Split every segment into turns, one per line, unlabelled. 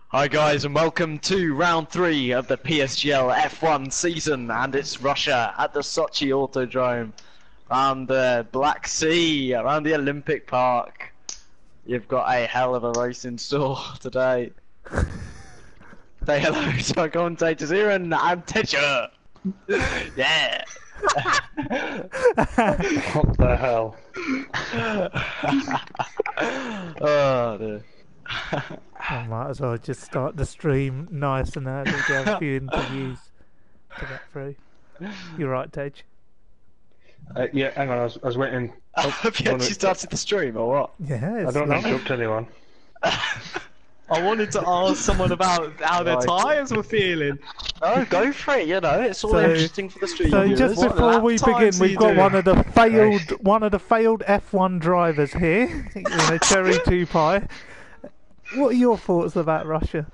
Hi guys, and welcome to round 3 of the PSGL F1 season, and it's Russia at the Sochi Autodrome, around the Black Sea, around the Olympic Park. You've got a hell of a race in store today. Say hello to our commentators here and Teacher. Yeah.
What the hell?
Oh dear.
I might as well just start the stream nice and early to have a few interviews to get through. You're right, Tej.
Yeah, hang on, I was waiting.
Have you actually started the stream or what?
Yeah, it's
I don't
long.
interrupt anyone.
I wanted to ask someone about how their
Right.
tyres were feeling.
No, go for it. You know, it's all
So-
interesting for the stream.
So
viewers.
just
What
before
lap
we begin,
times are
we've
you
got
doing?
one of the failed F1 drivers here, Cherry 2 Pie. What are your thoughts about Russia?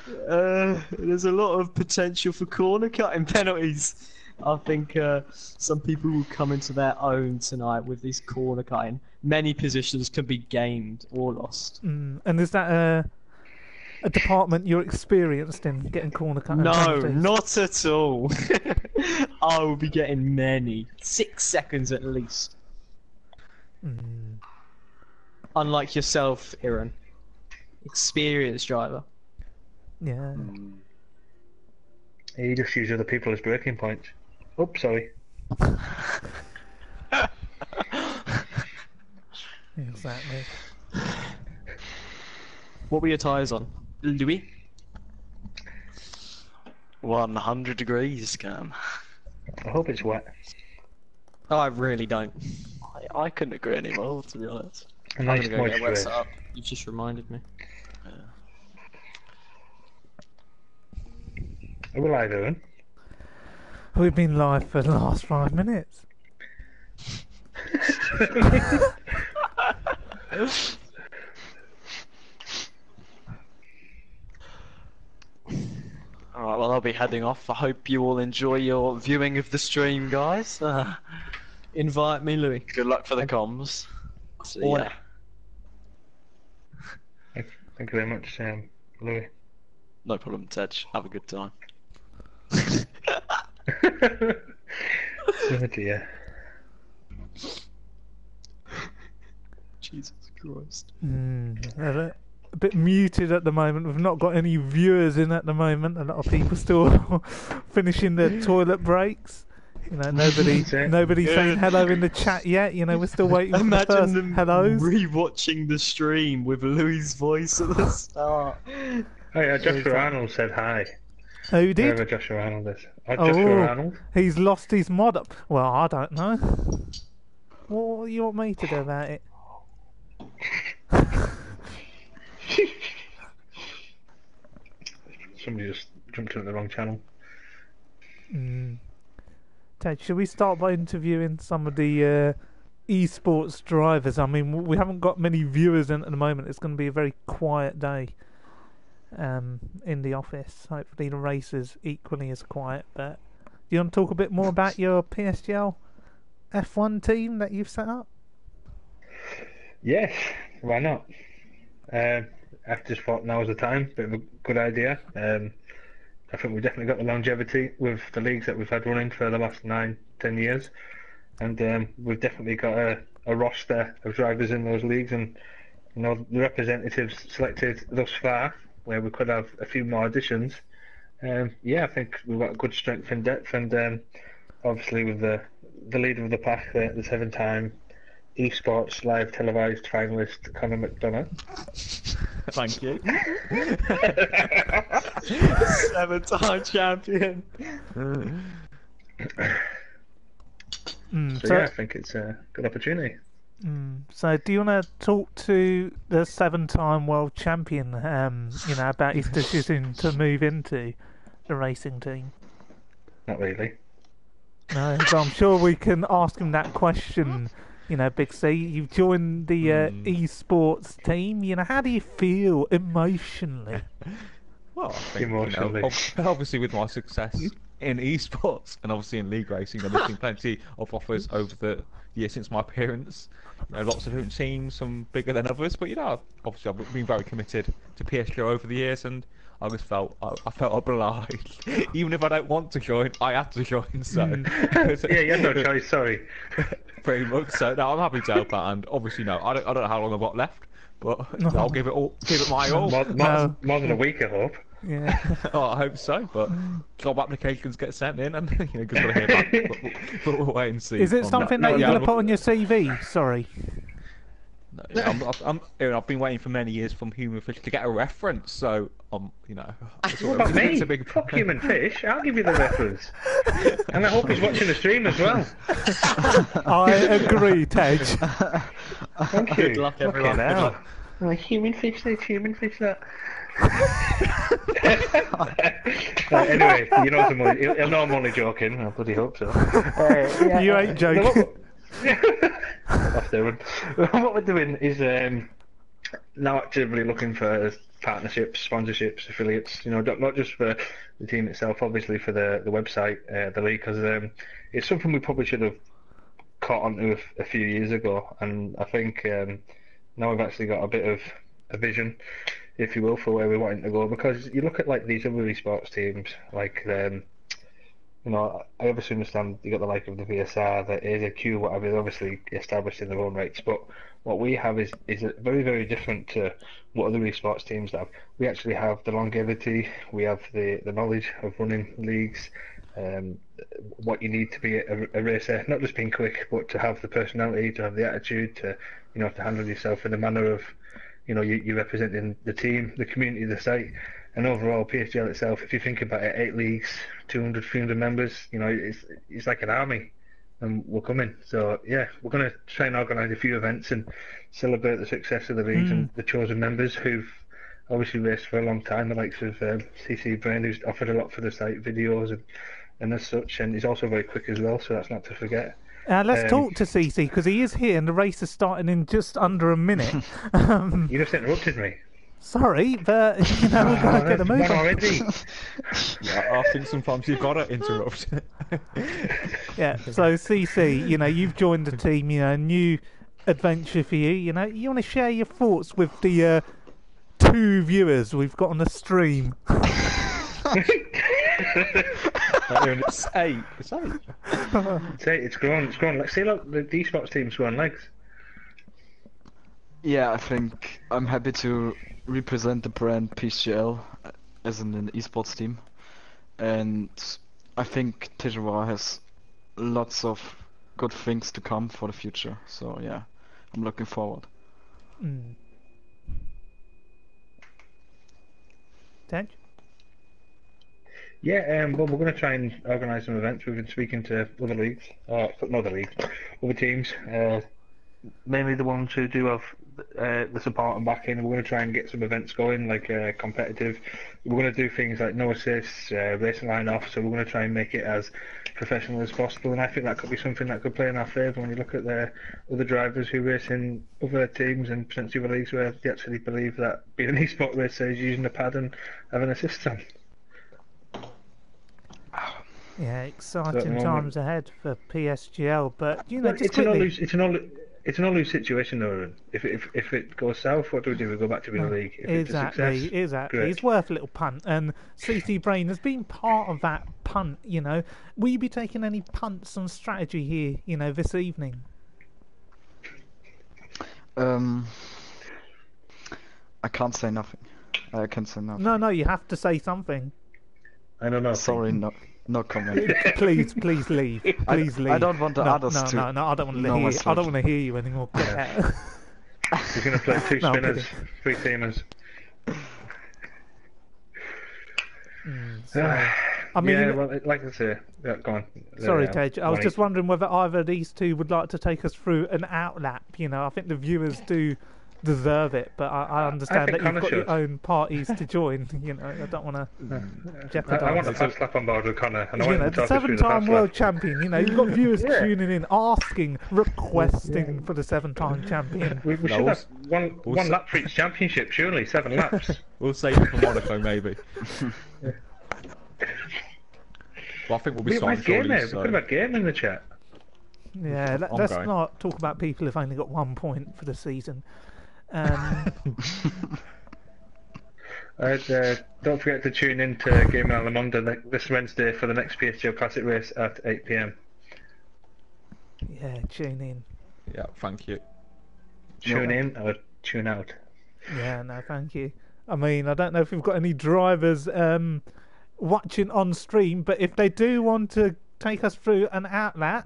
There's a lot of potential for corner cutting penalties. I think some people will come into their own tonight with this corner cutting. Many positions can be gained or lost.
And is that a department you're experienced in, getting corner cutting
No,
penalties?
not at all. I will be getting many. 6 seconds at least. Unlike yourself, Iran. Experienced driver.
Yeah.
You just use other people as breaking points. Oops, sorry.
Exactly.
What were your tyres on? Louis?
100 degrees, Cam.
I hope it's wet.
Oh, I really don't.
I couldn't agree anymore, to be honest.
A
I'm
nice
gonna go get wet
moisture.
up. You just reminded me.
Are we live, Owen?
We've been live for the last 5 minutes.
Alright, well, I'll be heading off. I hope you all enjoy your viewing of the stream, guys.
Invite me, Louis.
Good luck for the comms. See ya.
Order.
Thank you very much, Louis.
No problem, Tej. Have a good time.
Oh dear.
Jesus Christ.
A bit muted at the moment. We've not got any viewers in at the moment. A lot of people still finishing their toilet breaks. You know,
That's it.
nobody saying hello in the chat yet. You know, we're still waiting for the
Imagine
first
them
hellos.
rewatching the stream with Louis' voice at the start.
Oh yeah, Joshua Arnold said hi.
Who
Whoever
did?
Joshua Arnold is.
Oh.
Joshua Arnold.
He's lost his mod up. Well, I don't know. What do you want me to do about it?
Somebody just jumped into the wrong channel.
Ted, should we start by interviewing some of the esports drivers? I mean, we haven't got many viewers in at the moment. It's going to be a very quiet day in the office. Hopefully the race is equally as quiet. But do you want to talk a bit more about your PSGL F1 team that you've set up?
Yes, why not? I just thought now was the time. Bit of a good idea. I think we've definitely got the longevity with the leagues that we've had running for the last 9-10 years, and we've definitely got a roster of drivers in those leagues, and you know the representatives selected thus far, where we could have a few more additions. Yeah, I think we've got good strength and depth, and obviously with the leader of the pack, the 7-time esports live televised finalist Conor McDonough.
Thank you. 7-time champion.
So yeah, I think it's a good opportunity.
So do you want to talk to the 7-time world champion, you know, about his decision to move into the racing team?
Not really.
No, but I'm sure we can ask him that question. You know, Big C, you've joined the esports team. You know, how do you feel emotionally?
Well, I think,
Emotionally.
obviously with my success in esports and obviously in league racing, there's been plenty of offers over the year since my appearance. You know, lots of different teams, some bigger than others, but you know, obviously I've been very committed to PSG over the years, and I just felt I felt obliged. Even if I don't want to join, I have to join. So
Yeah, you have no choice. Sorry.
pretty much. So no, I'm happy to help out, and obviously no, I don't know how long I've got left, but I'll give it my all.
More than a week, I hope.
Yeah.
Oh, I hope so, but job applications get sent in, and you know, just got to hear back. But we'll wait and see.
Is it
on
something
that.
that
Yeah,
you're going to put on your CV? Sorry.
I've been waiting for many years from Human Fish to get a reference, so you know.
What about me? Fuck Human Fish. I'll give you the reference. And I hope he's watching the stream as well.
I agree, Tej.
Thank you.
Good luck, everyone.
Fucking
Good
hell.
luck.
Human fish this, human fish that. Right, anyway, you know he'll know I'm only joking. I bloody hope so. Yeah,
You ain't joking.
That's doing. What we're doing is now actively looking for partnerships, sponsorships, affiliates. You know, not just for the team itself, obviously for the website, the league, because it's something we probably should have caught onto a few years ago, and I think now we've actually got a bit of a vision, if you will, for where we're wanting to go. Because you look at like these other esports teams, like you know, I obviously understand you got the like of the VSR, the AZQ, whatever, is obviously established in their own rights. But what we have is very, very different to what other esports teams have. We actually have the longevity, we have the knowledge of running leagues, what you need to be a racer, not just being quick, but to have the personality, to have the attitude, to to handle yourself in the manner of, you're representing the team, the community, the site, and overall PSGL itself. If you think about it, 8 leagues, 200, 300 members, it's like an army, and we're coming. So yeah, we're going to try and organise a few events and celebrate the success of the leagues and the chosen members who've obviously raced for a long time, the likes of CC Brain, who's offered a lot for the site, videos and as such, and he's also very quick as well, so that's not to forget.
Let's talk to CC, because he is here and the race is starting in just under a minute.
You just interrupted me.
Sorry, but we've got to get a move
one
on.
already.
Yeah, I think sometimes you've got to interrupt.
Yeah, so CC, you've joined the team, new adventure for you. You want to share your thoughts with the 2 viewers we've got on the stream.
It's 8. It's 8.
It's 8. It's grown. It's grown. See, look, the esports team's grown legs.
Yeah, I think I'm happy to represent the brand PSGL as an esports team, and I think Tejura has lots of good things to come for the future. So yeah, I'm looking forward.
Tej?
Yeah, well, we're going to try and organise some events. We've been speaking to other leagues, not other leagues, other teams, mainly the ones who do have the support and backing. We're going to try and get some events going, like competitive. We're going to do things like no assists, racing line off, so we're going to try and make it as professional as possible, and I think that could be something that could play in our favour when you look at the other drivers who race in other teams and potentially other leagues where they actually believe that being an esport racer is using a pad and having assists on.
Yeah, exciting times ahead for PSGL, but just
it's an all-lose situation, though. If it goes south, what do? We go back to being a league. If
exactly.
It's a success, great.
It's worth a little punt, and CC Brain has been part of that punt. Will you be taking any punts on strategy here? This evening.
I can't say nothing. I can say nothing.
No, you have to say something.
I don't know.
Sorry, no comment.
Please leave. Please leave.
I don't want the others to.
No, I don't want to
know
hear.
myself.
I don't want to hear you anymore. Get out.
We're going to play 2 spinners, 3 teamers.
I mean,
yeah, well, like I say, yeah, go on.
Sorry, Tej. I was just wondering whether either of these 2 would like to take us through an outlap. I think the viewers do deserve it, but I understand that you've got your own parties to join. I don't want to jeopardise.
I want a fast lap on board with Connor, and I want
the 7-time world champion. You've got viewers tuning in, asking, requesting for the 7-time champion.
We should have one lap for each championship, surely 7 laps.
We'll save it for Monaco, maybe. Well, I think we'll be starting shortly.
We could have a game in the chat.
Yeah,
I'm
let's
going.
not talk about people who've only got 1 point for the season.
Don't forget to tune in to Game in Alamonda this Wednesday for the next PSGL Classic race at 8 p.m.
Yeah, tune in.
Yeah, thank you.
Tune in or tune out.
Yeah, no, thank you. I mean, I don't know if we've got any drivers watching on stream, but if they do want to take us through an outlet,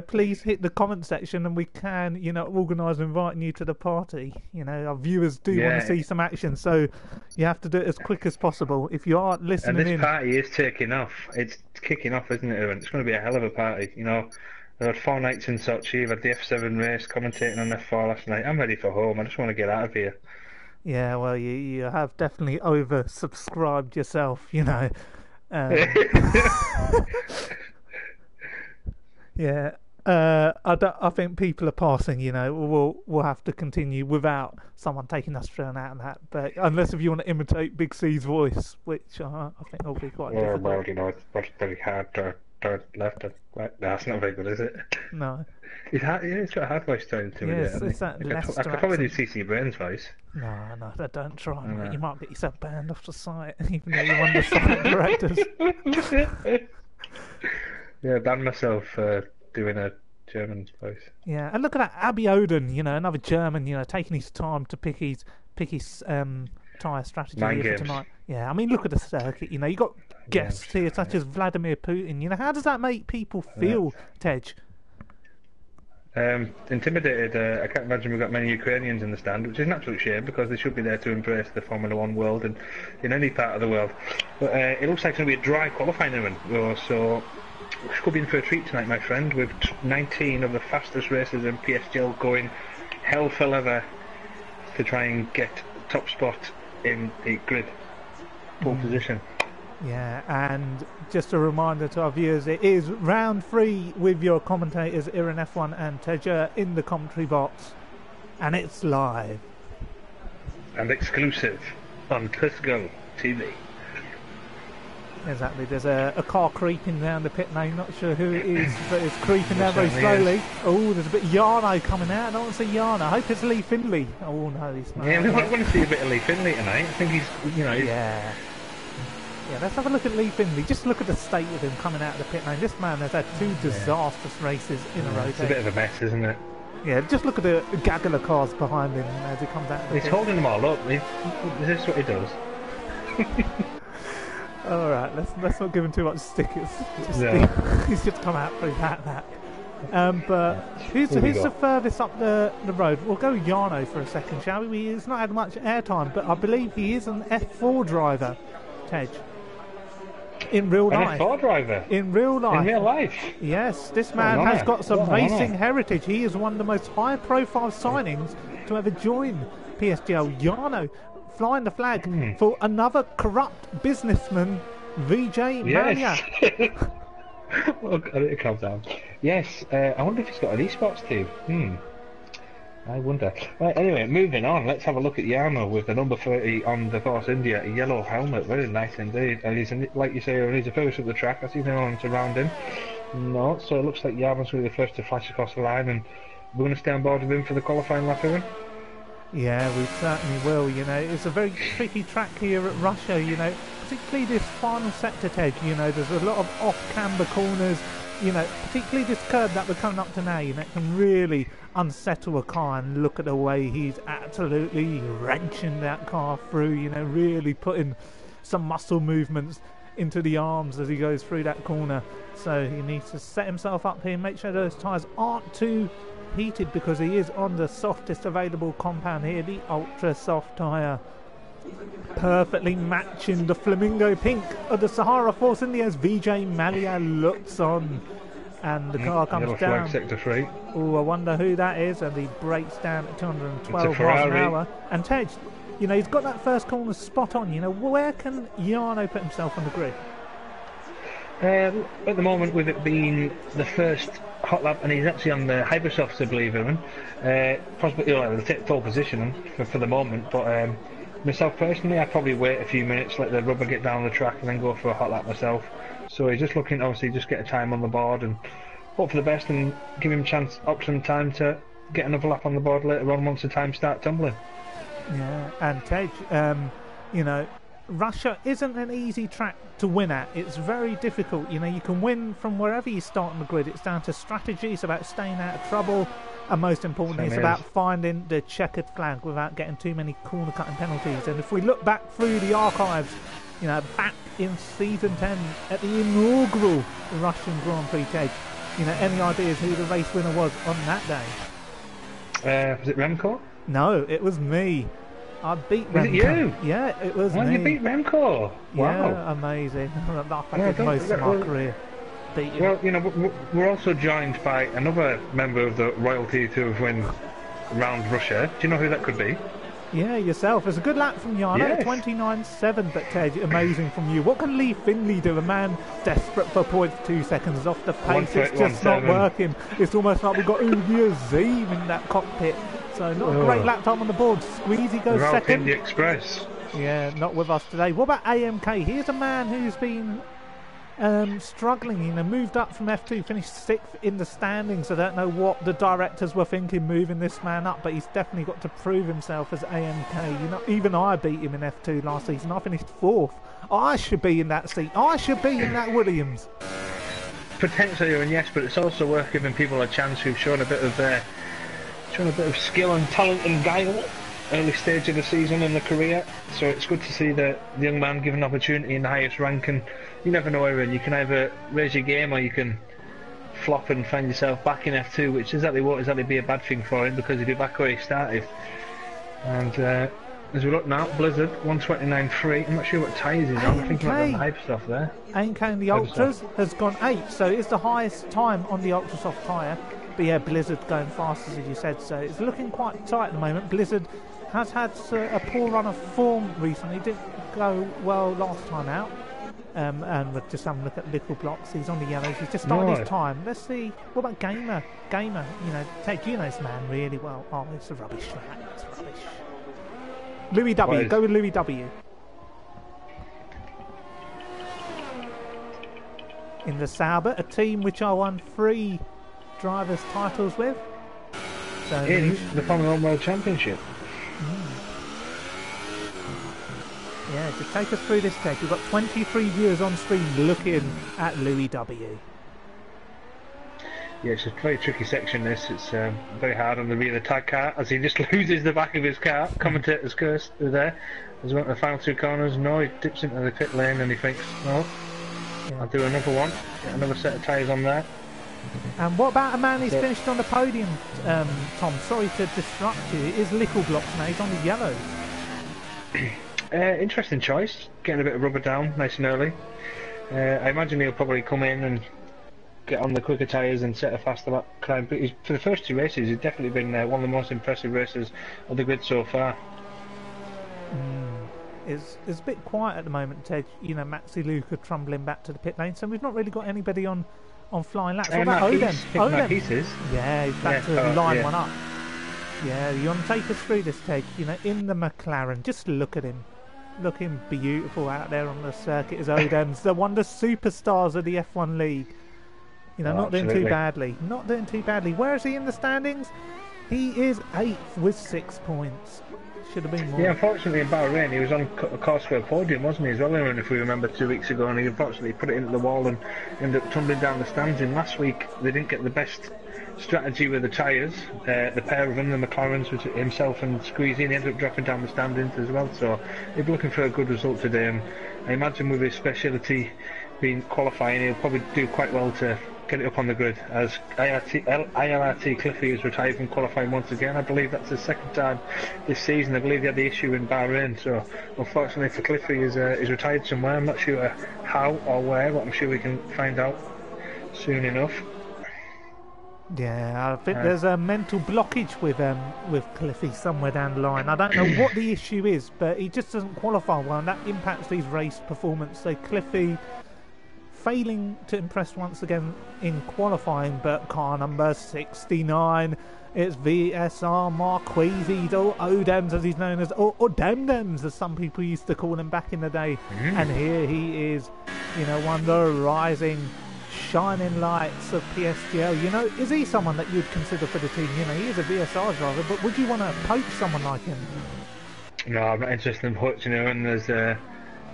please hit the comment section and we can, organise inviting you to the party. Our viewers do want to see some action, so you have to do it as quick as possible. If you are listening
And this
in...
party is taking off. It's kicking off, isn't it, Ewan? It's going to be a hell of a party. I had 4 nights in Sochi. I've had the F7 race, commentating on F4 last night. I'm ready for home. I just want to get out of here.
Yeah, well, you have definitely oversubscribed yourself, Yeah, I think people are passing. We'll have to continue without someone taking us through an out and that. But unless if you want to imitate Big C's voice, which I think will be quite difficult.
Well, it's very hard to turn left and right. No, that's not very good, is it?
No.
It's got a hard voice to it.
Yes, it's that
I
Leicester
could probably do
accent.
CC Brain's voice.
No, don't try.
No.
You might get yourself banned off the site, even though you're one of the site directors.
Yeah, banned myself doing a German voice.
Yeah, and look at that, Abby Oden, another German, taking his time to pick his tyre strategy here for tonight. Yeah, I mean, look at the circuit. You got guests here such as Vladimir Putin. How does that make people feel, Tej?
Intimidated. I can't imagine we've got many Ukrainians in the stand, which is an absolute shame because they should be there to embrace the Formula One world and in any part of the world. But it looks like it's going to be a dry qualifying run, so we could be in for a treat tonight, my friend, with 19 of the fastest racers in PSGL going hell for leather to try and get top spot in the grid, pole position.
Yeah, and just a reminder to our viewers, it is round 3 with your commentators Iran F1 and Teja in the commentary box, and it's live
and exclusive on PSGL TV.
Exactly, there's a car creeping down the pit lane, not sure who it is, but it's creeping down very slowly. Oh, there's a bit of Yarno coming out. I don't want to see Yarno. I hope it's Lee Finley. Oh no, he's not.
Yeah, we want to see a bit of Lee Finley tonight. I think he's.
Yeah, let's have a look at Lee Finley. Just look at the state of him coming out of the pit lane. This man has had 2 disastrous races in a row.
It's a bit of a mess, isn't it?
Yeah, just look at the gaggle of cars behind him as he comes out of the
pit. He's holding them all up. This is what he does.
Alright, let's not give him too much stickers. He's just come out through that. But who's the furthest up the road? We'll go Yarno for a second, shall we? He's not had much airtime, but I believe he is an F4 driver, Tej. In real life.
An F4 driver?
In real life.
In real life?
Yes, this man has got some racing heritage. He is one of the most high-profile signings to ever join PSGL. Yarno flying the flag for another corrupt businessman, VJ Mania.
Well, I need to calm down. Yes, I wonder if he's got an esports team. I wonder. Right, anyway, moving on. Let's have a look at Yarno with the number 30 on the Force India, a yellow helmet. Very nice indeed. And he's, like you say, he's a first of the track. I see no one surround him. No, so it looks like Yarno's going to be the first to flash across the line, and we're going to stay on board with him for the qualifying lap, Ewan.
Yeah, we certainly will. It's a very tricky track here at Russia. Particularly this final sector, Tej. There's a lot of off-camber corners. Particularly this curve that we're coming up to now. It can really unsettle a car. And look at the way he's absolutely wrenching that car through. Really putting some muscle movements into the arms as he goes through that corner. So he needs to set himself up here, make sure those tyres aren't too heated, because he is on the softest available compound here, the ultra soft tyre, perfectly matching the flamingo pink of the Sahara Force India's VJ Malia looks on, and the car comes down.
Sector 3.
Oh, I wonder who that is, and he breaks down at 212 miles an hour. And Tej, he's got that first corner spot on. Where can Yarno put himself on the grid?
At the moment, with it being the first hot lap, and he's actually on the Hypersofts, I believe, Ewan. Possibly, they'll take pole position for the moment, but myself personally, I'd probably wait a few minutes, let the rubber get down the track, and then go for a hot lap myself. So he's just looking, obviously, just get a time on the board and hope for the best and give him a chance, option time to get another lap on the board later on once the time start tumbling.
Yeah, and Tej, you know, Russia isn't an easy track to win at. It's very difficult. You know, you can win from wherever you start on the grid. It's down to strategy. It's about staying out of trouble. And most importantly, it's about finding the checkered flag without getting too many corner cutting penalties. And if we look back through the archives, you know, back in season 10 at the inaugural Russian Grand Prix, Tej, you know, any ideas who the race winner was on that day?
Was it Remco?
No, it was me. I beat Remco.
Was it you?
Yeah, it was me.
You beat Remco? Wow.
Yeah, amazing. I did most of my career.
Well, you know, we're also joined by another member of the royalty to have won around Russia. Do you know who that could be?
Yeah, yourself. It's a good lap from Yarno,
Yes.
29.7, but Tej, amazing from you. What can Lee Finley do? A man desperate for points, 2 seconds off the pace. It's just not working. It's almost like we've got Ubi Azim in that cockpit. So not a great lap time on the board. Squeezy goes second.
The Express.
Yeah, not with us today. What about AMK? Here's a man who's been struggling, you know, moved up from F2, finished 6th in the standings. I don't know what the directors were thinking moving this man up, but he's definitely got to prove himself as AMK. You know, even I beat him in F2 last season. I finished 4th. I should be in that seat. I should be in that Williams.
Potentially, and yes, but it's also worth giving people a chance who've shown a bit of skill and talent and guile early stage of the season in the career. So it's good to see the young man given opportunity in the highest rank, and you never know, Aaron, you can either raise your game or you can flop and find yourself back in F2, which exactly won't exactly be a bad thing for him, because he'll be back where he started. And as we look now, Blizzard 129.3. I'm not sure what tyres he's on. I think he might be on the hype stuff there.
AMK in the Ultras has gone 8, so it's the highest time on the Ultrasoft tyre. But yeah, Blizzard going fastest, as you said, so it's looking quite tight at the moment. Blizzard has had a poor run of form recently. Didn't go well last time out. And we're just having a look at Little Blocks. He's on the yellows. He's just started his time. Let's see. What about Gamer? Gamer, you know, Ted, you know this man really well. Oh, it's a rubbish track. It's rubbish. Louis W. Go with Louis W. In the Sauber, a team which I won 3 drivers' titles with. So
in the Formula 1 World Championship.
Yeah, to take us through this tech, we've got 23 viewers on stream looking at Louis W.
Yeah, it's a very tricky section this. It's very hard on the rear of the tag car as he just loses the back of his car. Commentator's curse there. As he went to the final 2 corners, no, he dips into the pit lane and he thinks, no, I'll do another one. Get another set of tyres on there.
And what about a man who's finished on the podium, Tom? Sorry to disrupt you. It is Little Blocks now. He's on the yellows.
Interesting choice. Getting a bit of rubber down nice and early. I imagine he'll probably come in and get on the quicker tyres and set a faster lap climb. But for the first 2 races, he's definitely been one of the most impressive racers of the grid so far.
It's a bit quiet at the moment, Ted. You know, Maxi Luca trundling back to the pit lane, so we've not really got anybody on flying laps. What about Odin? Yeah, he's back to line one up. Yeah, you want to take us through this, Ted? You know, in the McLaren, just look at him. Looking beautiful out there on the circuit as Odin's the one of the superstars of the F1 league. You know, not doing too badly. Not doing too badly. Where is he in the standings? He is 8th with 6 points. Should have been more. Yeah,
unfortunately in Bahrain he was on a course for a podium, wasn't he, as well, if we remember 2 weeks ago, and he unfortunately put it into the wall and ended up tumbling down the stands. In last week they didn't get the best strategy with the tyres, the pair of them, the McLarens, which himself and Squeezy, and he ended up dropping down the standings as well, so he'll be looking for a good result today, and I imagine with his speciality being qualifying, he'll probably do quite well to get it up on the grid, as ILRT Cliffy is retired from qualifying once again. I believe that's the 2nd time this season. I believe he had the issue in Bahrain, so unfortunately for Cliffy he's retired somewhere. I'm not sure how or where, but I'm sure we can find out soon enough.
Yeah, I think there's a mental blockage with Cliffy somewhere down the line. I don't know what the issue is, but he just doesn't qualify well, and that impacts his race performance. So Cliffy failing to impress once again in qualifying, but car number 69, it's VSR Marquesi, or Odems as he's known as, or Demdems as some people used to call him back in the day. And here he is, you know, one of the rising shining lights of PSGL. You know, is he someone that you'd consider for the team? You know, he is a VSR driver, but would you want to poach someone like him?
No, I'm not interested in poaching, and there's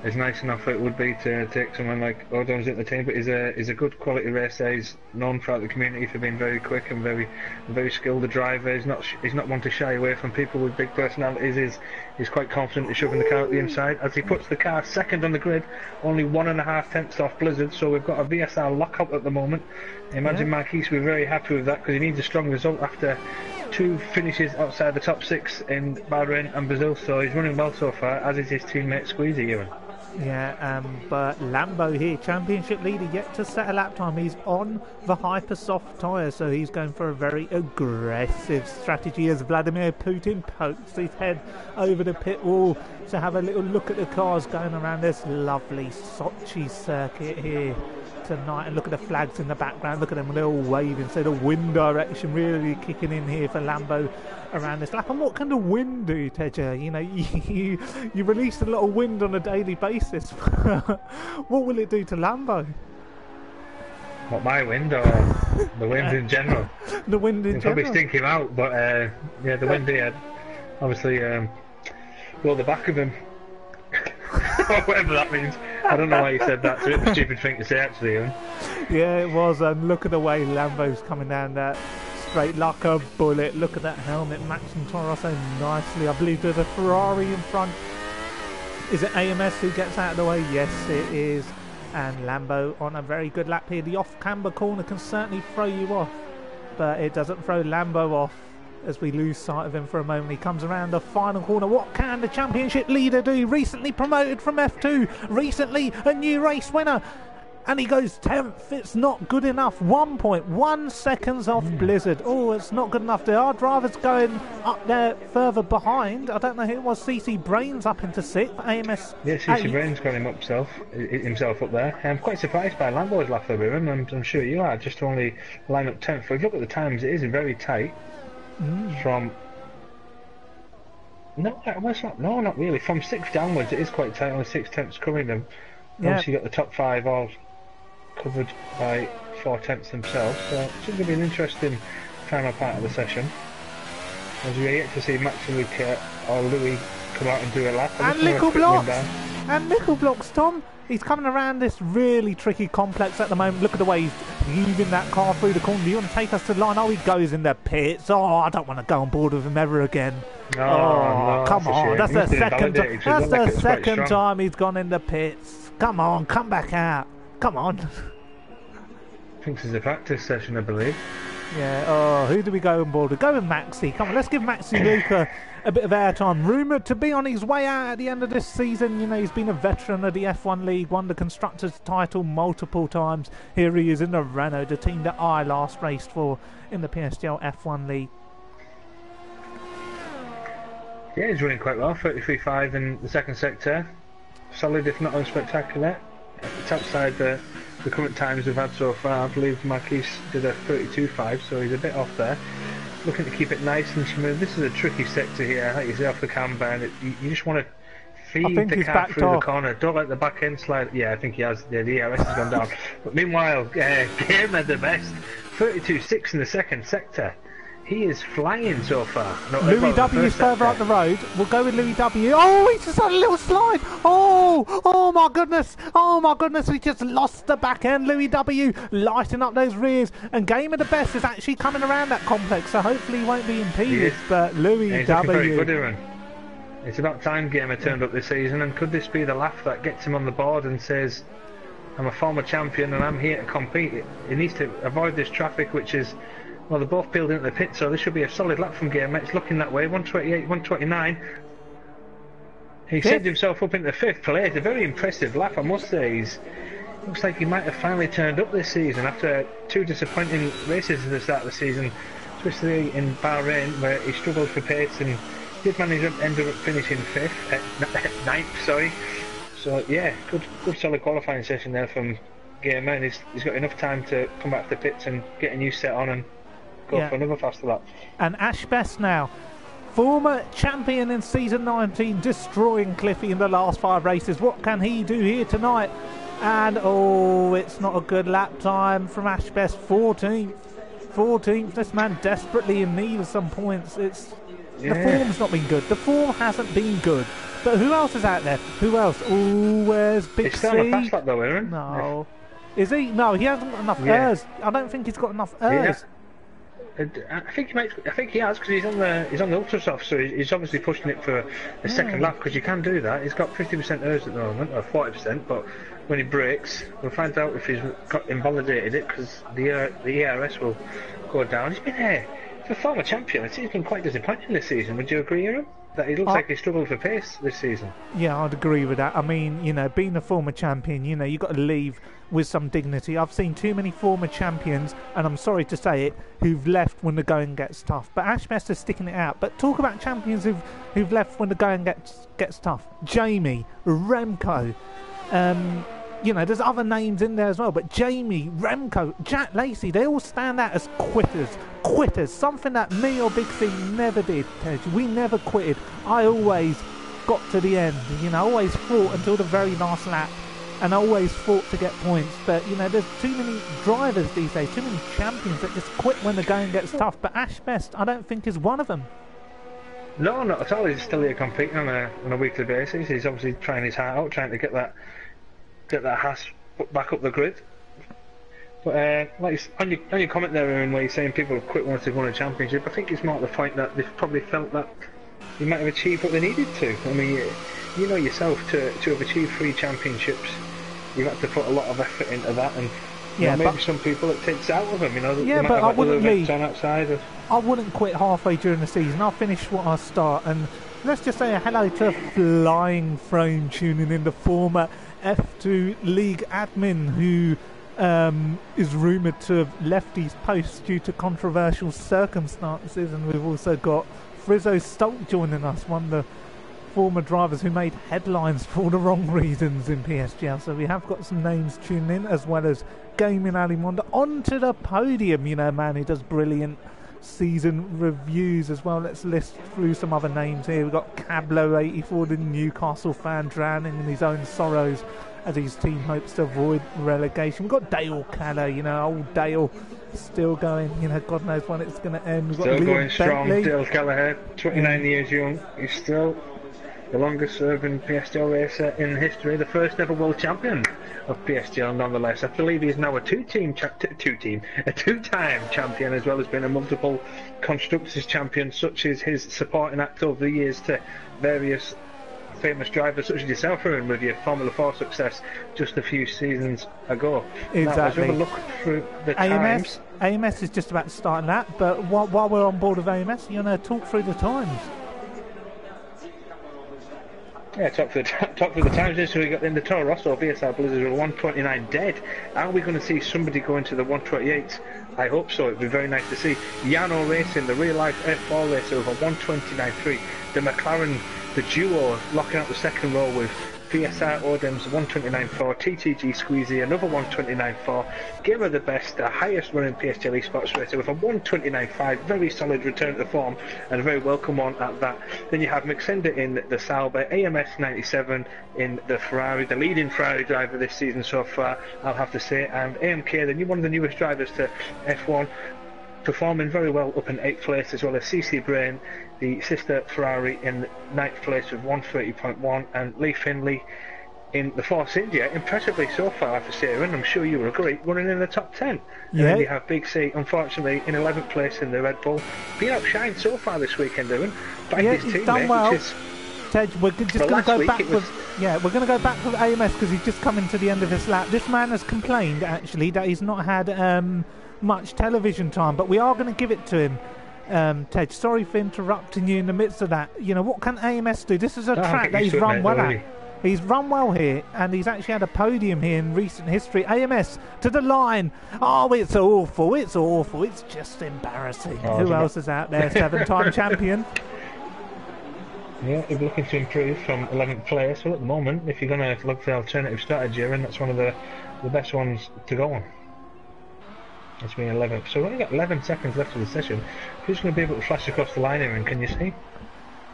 as nice enough it would be to take someone like O'Donnell's into the team, but he's a good quality racer. He's known throughout the community for being very quick and very skilled a driver. He's not one to shy away from people with big personalities. He's quite confident in shoving the car at the inside. As he puts the car second on the grid, only 1.5 tenths off Blizzard, so we've got a VSR lockout at the moment. I imagine Marquis will be very happy with that because he needs a strong result after 2 finishes outside the top 6 in Bahrain and Brazil, so he's running well so far, as is his teammate Squeezy Ewan.
Yeah, but Lambo here, championship leader, yet to set a lap time. He's on the hyper soft tyres, so he's going for a very aggressive strategy as Vladimir Putin pokes his head over the pit wall to have a little look at the cars going around this lovely Sochi circuit here tonight. And look at the flags in the background, look at them, they're all waving, so the wind direction really kicking in here for Lambo around this lap. And what can the wind do, Tedger? You know, you release a lot of wind on a daily basis. What will it do to Lambo?
What, my wind or the wind in general?
The wind in general.
Probably stink him out, but yeah, the wind here obviously roll the back of him. Whatever that means. I don't know why you said that. It's a bit of a stupid thing to say, actually.
Yeah, it was. And look at the way Lambo's coming down that straight like a bullet. Look at that helmet matching Toro so nicely. I believe there's a Ferrari in front. Is it AMS who gets out of the way? Yes, it is. And Lambo on a very good lap here. The off-camber corner can certainly throw you off, but it doesn't throw Lambo off as we lose sight of him for a moment. He comes around the final corner. What can the championship leader do? Recently promoted from F2, recently a new race winner, and he goes 10th. It's not good enough. 1.1 seconds off Blizzard. Oh, it's not good enough. There are drivers going up there further behind. I don't know who it was. CC Brains up into 6th. AMS.
Yeah, CC Brains got himself up there. I'm quite surprised by Lambo's lap over him. I'm sure you are. Just to only line up 10th. If you look at the times, it is very tight. From no, not really. From 6 downwards, it is quite tight. Only 6 tenths covering them. Obviously, you got the top 5 all covered by 4 tenths themselves. So it's going to be an interesting final part of the session. As we get to see Max and Luke or Louis come out and do a lap.
And Nickel blocks, Tom. He's coming around this really tricky complex at the moment. Look at the way he's heaving that car through the corner. Do you want to take us to the line? Oh, he goes in the pits. Oh, I don't want to go on board with him ever again.
No,
come on. That's the second time he's gone in the pits. Come on, come back out. Come on.
I think this is a practice session, I believe.
Yeah, oh, who do we go on board with? Go with Maxi. Come on, let's give Maxi Luca a bit of airtime. Rumoured to be on his way out at the end of this season. You know, he's been a veteran of the F1 League, won the Constructors' title multiple times. Here he is in the Renault, the team that I last raced for in the PSGL F1 League.
Yeah, he's running quite well, 33.5 in the second sector. Solid, if not unspectacular. It's outside the current times we've had so far. I believe Marquis did a 32.5, so he's a bit off there. Looking to keep it nice and smooth. This is a tricky sector here, like you say, off the camber, and you just want to feed the car through the corner. Don't let the back end slide. Yeah, I think he has. Yeah, the ERS has gone down. But meanwhile, Gamer the best. 32.6 in the second sector. He is flying so far.
Louis W is further up the road. We'll go with Louis W. Oh, he's just had a little slide. Oh my goodness. Oh my goodness. We just lost the back end. Louis W lighting up those rears. And Game of the Best is actually coming around that complex, so hopefully he won't be impeded. But Louis W.
Very good, Aaron. It's about time Gamer turned up this season, and could this be the laugh that gets him on the board and says, I'm a former champion and I'm here to compete. He needs to avoid this traffic, which is... Well, they're both peeled into the pit, so this should be a solid lap from Gamer. It's looking that way. 128, 129. He saved himself up into 5th place. A very impressive lap, I must say. Looks like he might have finally turned up this season after 2 disappointing races at the start of the season, especially in Bahrain, where he struggled for pace and did manage to end up finishing 9th, sorry. So yeah, good solid qualifying session there from Gamer, and he's got enough time to come back to the pits and get a new set on and go for another faster lap.
And Ash Best now, former champion in season 19, destroying Cliffy in the last 5 races. What can he do here tonight? And oh, it's not a good lap time from Ashbest. 14th. This man desperately in need of some points. The form's not been good. The form hasn't been good. But who else is out there? Who else? Oh, where's Big
He's
C?
still on a fast lap though, isn't he?
No. Is he? No, he hasn't got enough errors. I don't think he's got enough errors.
I think he has, because he's on the ultra soft, so he's obviously pushing it for a second lap, because you can do that. He's got 50% errors at the moment, or 40%, but when he brakes, we'll find out if he's invalidated it, because the ERS will go down. He's been the former champion. He's been quite disappointing this season. Would you agree, Aaron? That he looks like he struggled for pace this season.
Yeah, I'd agree with that. I mean, being a former champion, you've got to leave with some dignity. I've seen too many former champions, and I'm sorry to say it, who've left when the going gets tough. But Ashmester's sticking it out. But talk about champions who've left when the going gets tough. Jamie, Remco, there's other names in there as well, but Jamie, Remco, Jack Lacey, they all stand out as quitters. Something that me or Big C never did. We never quitted. I always got to the end. I always fought until the very last lap, and I always fought to get points. But there's too many drivers these days, too many champions that just quit when the going gets tough. But Ash Best, I don't think, is one of them.
No, not at all. He's still here competing on a weekly basis. He's obviously trying his heart out, trying to get that Haas back up the grid. But on your comment there, Aaron, where you're saying people have quit once they've won a championship, I think it's more the point that they've probably felt that they might have achieved what they needed to. I mean, you know yourself, to have achieved 3 championships, you've had to put a lot of effort into that, and maybe some people it takes out of them.
But I wouldn't leave.
On outside
I wouldn't quit halfway during the season. I'll finish what I start, and let's just say a hello to Flying Frame tuning in, the former F2 League admin who is rumoured to have left his post due to controversial circumstances. And we've also got Frizzo Stolt joining us, one of the former drivers who made headlines for all the wrong reasons in PSGL. So we have got some names tuning in, as well as Gaming Alimonda onto the podium. Man who does brilliant season reviews as well. Let's list through some other names here. We've got Cablo84, the Newcastle fan, drowning in his own sorrows as his team hopes to avoid relegation. We've got Dale Caller, old Dale, still going. God knows when it's going to end. We've got
still
Liam
going strong.
Bentley.
Dale Callagher, 29 years young. He's still the longest serving PSGL racer in history, the first ever world champion of PSGL nonetheless. I believe he's now a two-time champion, as well as being a multiple constructors champion, such as his supporting act over the years to various famous drivers such as yourself, Aaron, with your Formula 4 success just a few seasons ago.
Exactly.
Now, look through the times.
AMS is just about to start that, but while we're on board of AMS, you're going to talk through the times.
Yeah, talk for the times. So we got in the Toro Rosso VSR Blizzard with 129 dead. Are we going to see somebody go into the 128? I hope so. It'd be very nice to see. Yano Racing, the real life F4 racer, over 129.3. The McLaren, the duo, locking out the second row with VSR Odem's 129.4, TTG Squeezy, another 129.4. Gamer the best, the highest running PSGL esports racer with a 129.5, very solid return to form, and a very welcome one at that. Then you have Mixenda in the Sauber, AMS 97 in the Ferrari, the leading Ferrari driver this season so far, I'll have to say, and AMK, one of the newest drivers to F1, performing very well up in 8th place, as well as CC Brain, the sister Ferrari, in 9th place with 130.1, and Lee Finley in the Force India, impressively so far, I have to say, and I'm sure you will agree, running in the top 10. And then you have Big C, unfortunately, in 11th place in the Red Bull, being outshined so far this weekend, Ewan, by his teammate,
done well.
which is...
Tej, we're just going to go back with we're going to go back with AMS because he's just coming to the end of his lap. This man has complained actually that he's not had much television time, but we are going to give it to him. Tej, sorry for interrupting you in the midst of that. What can AMS do? This is a track that he's run well at. He's run well here, and he's actually had a podium here in recent history. AMS to the line. Oh, it's awful. It's awful. It's just embarrassing. Who else is out there? 7-time champion.
Yeah, he's looking to improve from 11th place. Well, at the moment, if you're going to look for alternative strategy, and that's one of the best ones to go on. It's been 11th. So we've only got 11 seconds left of the session. Who's going to be able to flash across the line here, and can you see?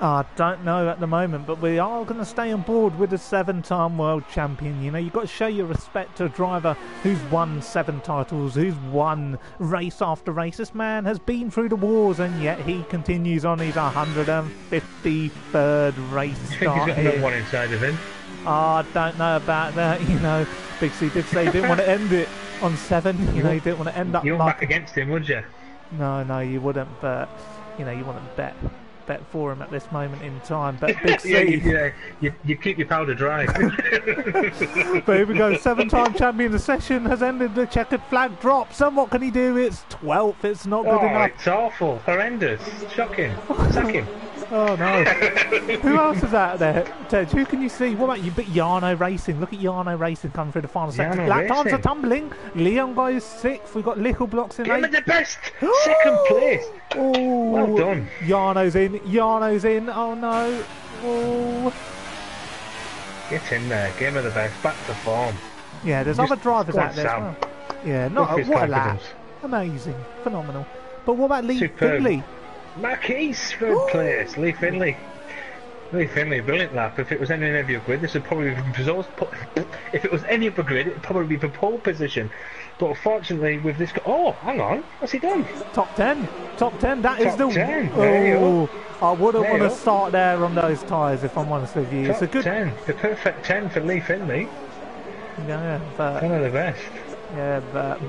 I don't know at the moment, but we are going to stay on board with the 7-time world champion. You know, you've got to show your respect to a driver who's won 7 titles, who's won race after race. This man has been through the wars, and yet he continues on his 153rd race
I think
start
he's got
here.
another one inside of him.
I don't know about that. You know, Big C did say he didn't want to end it on 7. You know, he didn't want to end up
You wouldn't
like...
back against him, would you?
No, you wouldn't, but, you know, you wouldn't bet for him at this moment in time. But Big C...
you keep your powder dry.
But here we go, 7-time champion. The session has ended. The checkered flag drops. And what can he do? It's 12th. It's not good enough.
It's awful. Horrendous. Shocking. Sack him.
Oh no. Who else is out there, Tej? Who can you see? What about you? But Yarno Racing. Look at Yarno Racing coming through the final sector.
Yarno
Lap times are
Racing.
tumbling. Leon goes 6th. We've got Little Blocks in
Give me
8th.
the best. Second place.
Oh,
Well done.
Yarno's in. Yarno's in. Oh no. Oh.
Get in there. Give me the best. Back to form.
Yeah, there's
Just
other drivers
go on,
out there as
Sam.
well. Yeah,
Look at his
what a lap.
confidence.
Amazing. Phenomenal. But what about Lee
Superb.
Finley?
Marquis, third place. Lee Finley. Lee Finley, brilliant lap. If it was any other grid, this would probably be if it was any other grid, it'd probably be for pole position. But unfortunately, with this, oh, hang on, what's he done?
Top 10. Top 10. That is
Top
the.
10. There you
Oh, I wouldn't
There
want
you
to
go.
start there on those tyres if I'm honest with you. It's a
Top
good.
10, the perfect 10 for Lee Finley.
Yeah, but
One of the best.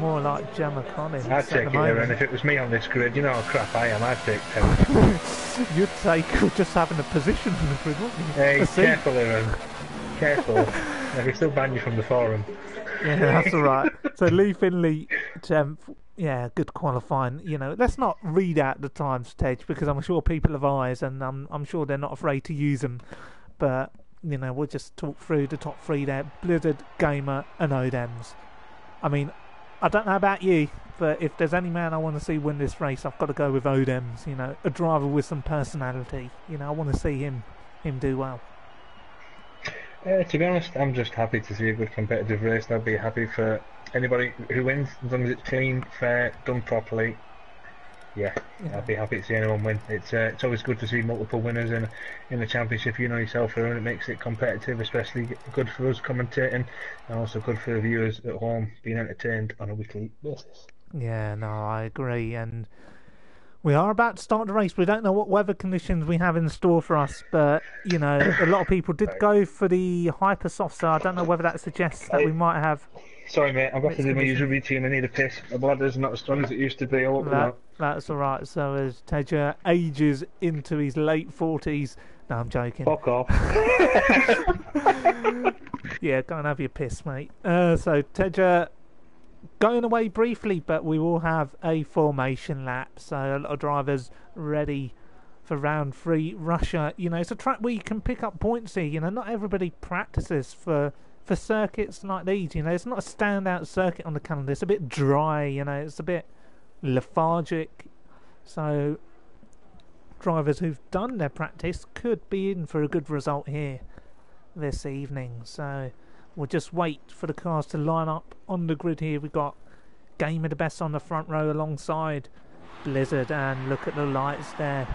more like Gemma Collins.
I'd
at
take
the
it there, and
moment.
if it was me on this grid, you know how crap I am, I'd take 10.
You'd take just having a position in the grid, wouldn't you?
Hey,
A seat.
careful, Aaron. Careful. I can still ban you from the forum.
Yeah, that's all right. So Lee Finley, 10th. Yeah, good qualifying. You know, let's not read out the times, Tej, because I'm sure people have eyes, and I'm sure they're not afraid to use them. But you know, we'll just talk through the top 3 there: Blizzard, Gamer, and Odems. I mean, I don't know about you, but if there's any man I want to see win this race, I've got to go with Odems. You know, a driver with some personality. You know, I want to see him do well.
To be honest, I'm just happy to see a good competitive race. I'll be happy for anybody who wins, as long as it's clean, fair, done properly. Yeah, I'll be happy to see anyone win. It's always good to see multiple winners in the championship. You know yourself, Aaron, it makes it competitive, especially good for us commentating, and also good for the viewers at home being entertained on a weekly basis.
Yeah, no, I agree. And we are about to start the race. We don't know what weather conditions we have in store for us, but, you know, a lot of people did go for the hyper soft, so I don't know whether that suggests that we might have...
Sorry, mate, I've got to do my usual routine. I need a piss. My bladder's not as strong as it used to be. I'll open up.
That's alright. So as Teja ages into his late 40s... No, I'm joking.
Fuck off.
Yeah, go and have your piss, mate. So Teja... going away briefly, but we will have a formation lap, so a lot of drivers ready for round 3. Russia, you know, it's a track where you can pick up points here. You know, not everybody practices for circuits like these. You know, it's not a standout circuit on the calendar. It's a bit dry, you know, it's a bit lethargic. So drivers who've done their practice could be in for a good result here this evening. So we'll just wait for the cars to line up on the grid here. We've got Game of the Best on the front row alongside Blizzard, and look at the lights there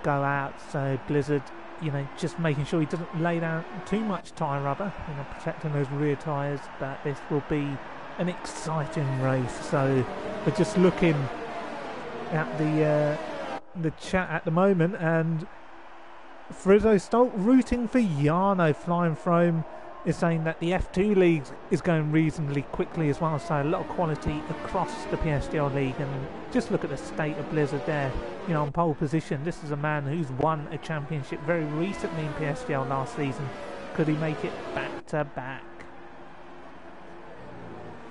go out. So Blizzard, you know, just making sure he doesn't lay down too much tyre rubber, you know, protecting those rear tyres. But this will be an exciting race. So we're just looking at the chat at the moment, and Frizzo Stolt rooting for Yarno. Flying Frome is saying that the F2 league is going reasonably quickly as well, so a lot of quality across the PSGL league. And just look at the state of Blizzard there, you know, on pole position. This is a man who's won a championship very recently in PSGL last season. Could he make it back to back?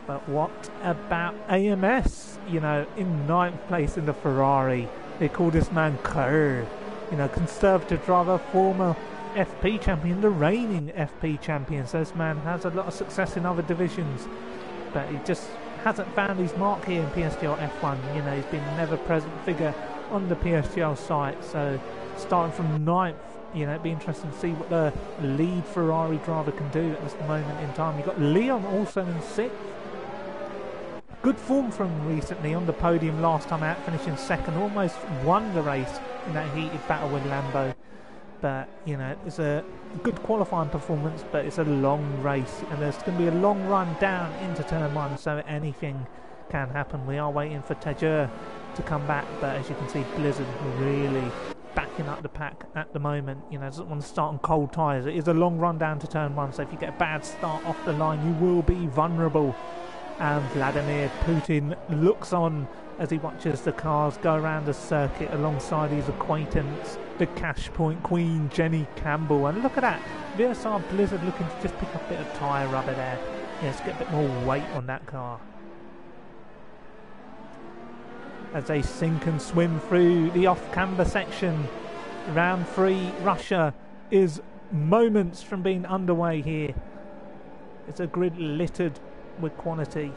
But what about AMS? You know, in 9th place in the Ferrari. They call this man Kerr. You know, conservative driver, former FP champion, the reigning FP champion. So this man has a lot of success in other divisions, but he just hasn't found his mark here in PSGL F1. You know, he's been an ever-present figure on the PSGL site. So starting from 9th, you know, it'd be interesting to see what the lead Ferrari driver can do at this moment in time. You've got Leon also in 6th. good form from recently on the podium last time out, finishing second, almost won the race in that heated battle with Lambo. But, you know, it's a good qualifying performance, but it's a long race, and there's going to be a long run down into turn 1, so anything can happen. We are waiting for Tajur to come back, but as you can see, Blizzard really backing up the pack at the moment. You know, doesn't want to start on cold tyres. It is a long run down to turn 1, so if you get a bad start off the line, you will be vulnerable. And Vladimir Putin looks on as he watches the cars go around the circuit alongside his acquaintance, the Cash Point Queen, Jenny Campbell. And look at that, VSR Blizzard looking to just pick up a bit of tyre rubber there. Yes, get a bit more weight on that car. As they sink and swim through the off-camber section, round 3, Russia is moments from being underway here. It's a grid littered with quantity.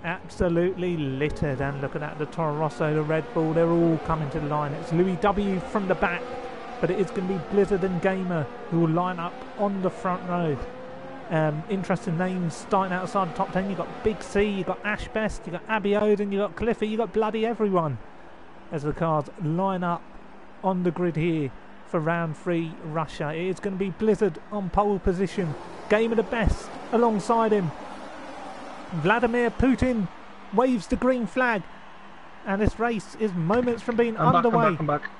Absolutely littered. And look at that, the Toro Rosso, the Red Bull, they're all coming to the line. It's Louis W from the back, but it is going to be Blizzard and Gamer who will line up on the front row. Interesting names starting outside the top 10. You've got Big C, you've got Ash Best, you've got Abby Oden, you've got Cliffy, you've got bloody everyone as the cars line up on the grid here for round 3 Russia. It is going to be Blizzard on pole position, Gamer the best alongside him. Vladimir Putin waves the green flag, and this race is moments from being underway.
I'm back.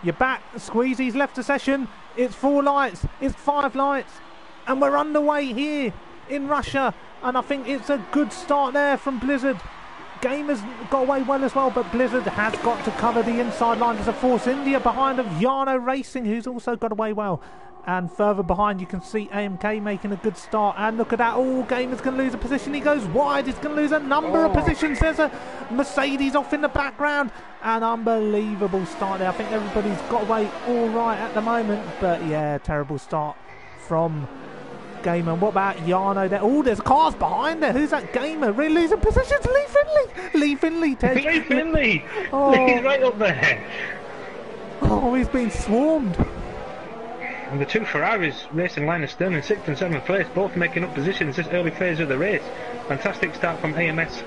You're back. Squeezy's left the session. It's 4 lights, it's 5 lights, and we're underway here in Russia, and I think it's a good start there from Blizzard. Gamer's got away well as well, but Blizzard has got to cover the inside line. There's a Force India behind of Yano Racing, who's also got away well. And further behind you can see AMK making a good start, and look at that, Gamer's going to lose a position. He goes wide, he's going to lose a number of positions. There's a Mercedes off in the background. An unbelievable start there. I think everybody's got away all right at the moment, but yeah, terrible start from Gamer. What about Yano there? Oh, there's cars behind there. Who's that? Gamer really losing positions. Lee Finley. Lee Finley, Ted.
Lee Finley.
Oh.
He's right up there.
Oh, he's been swarmed.
And the 2 Ferraris racing line astern in 6th and 7th place, both making up positions this early phase of the race. Fantastic start from AMS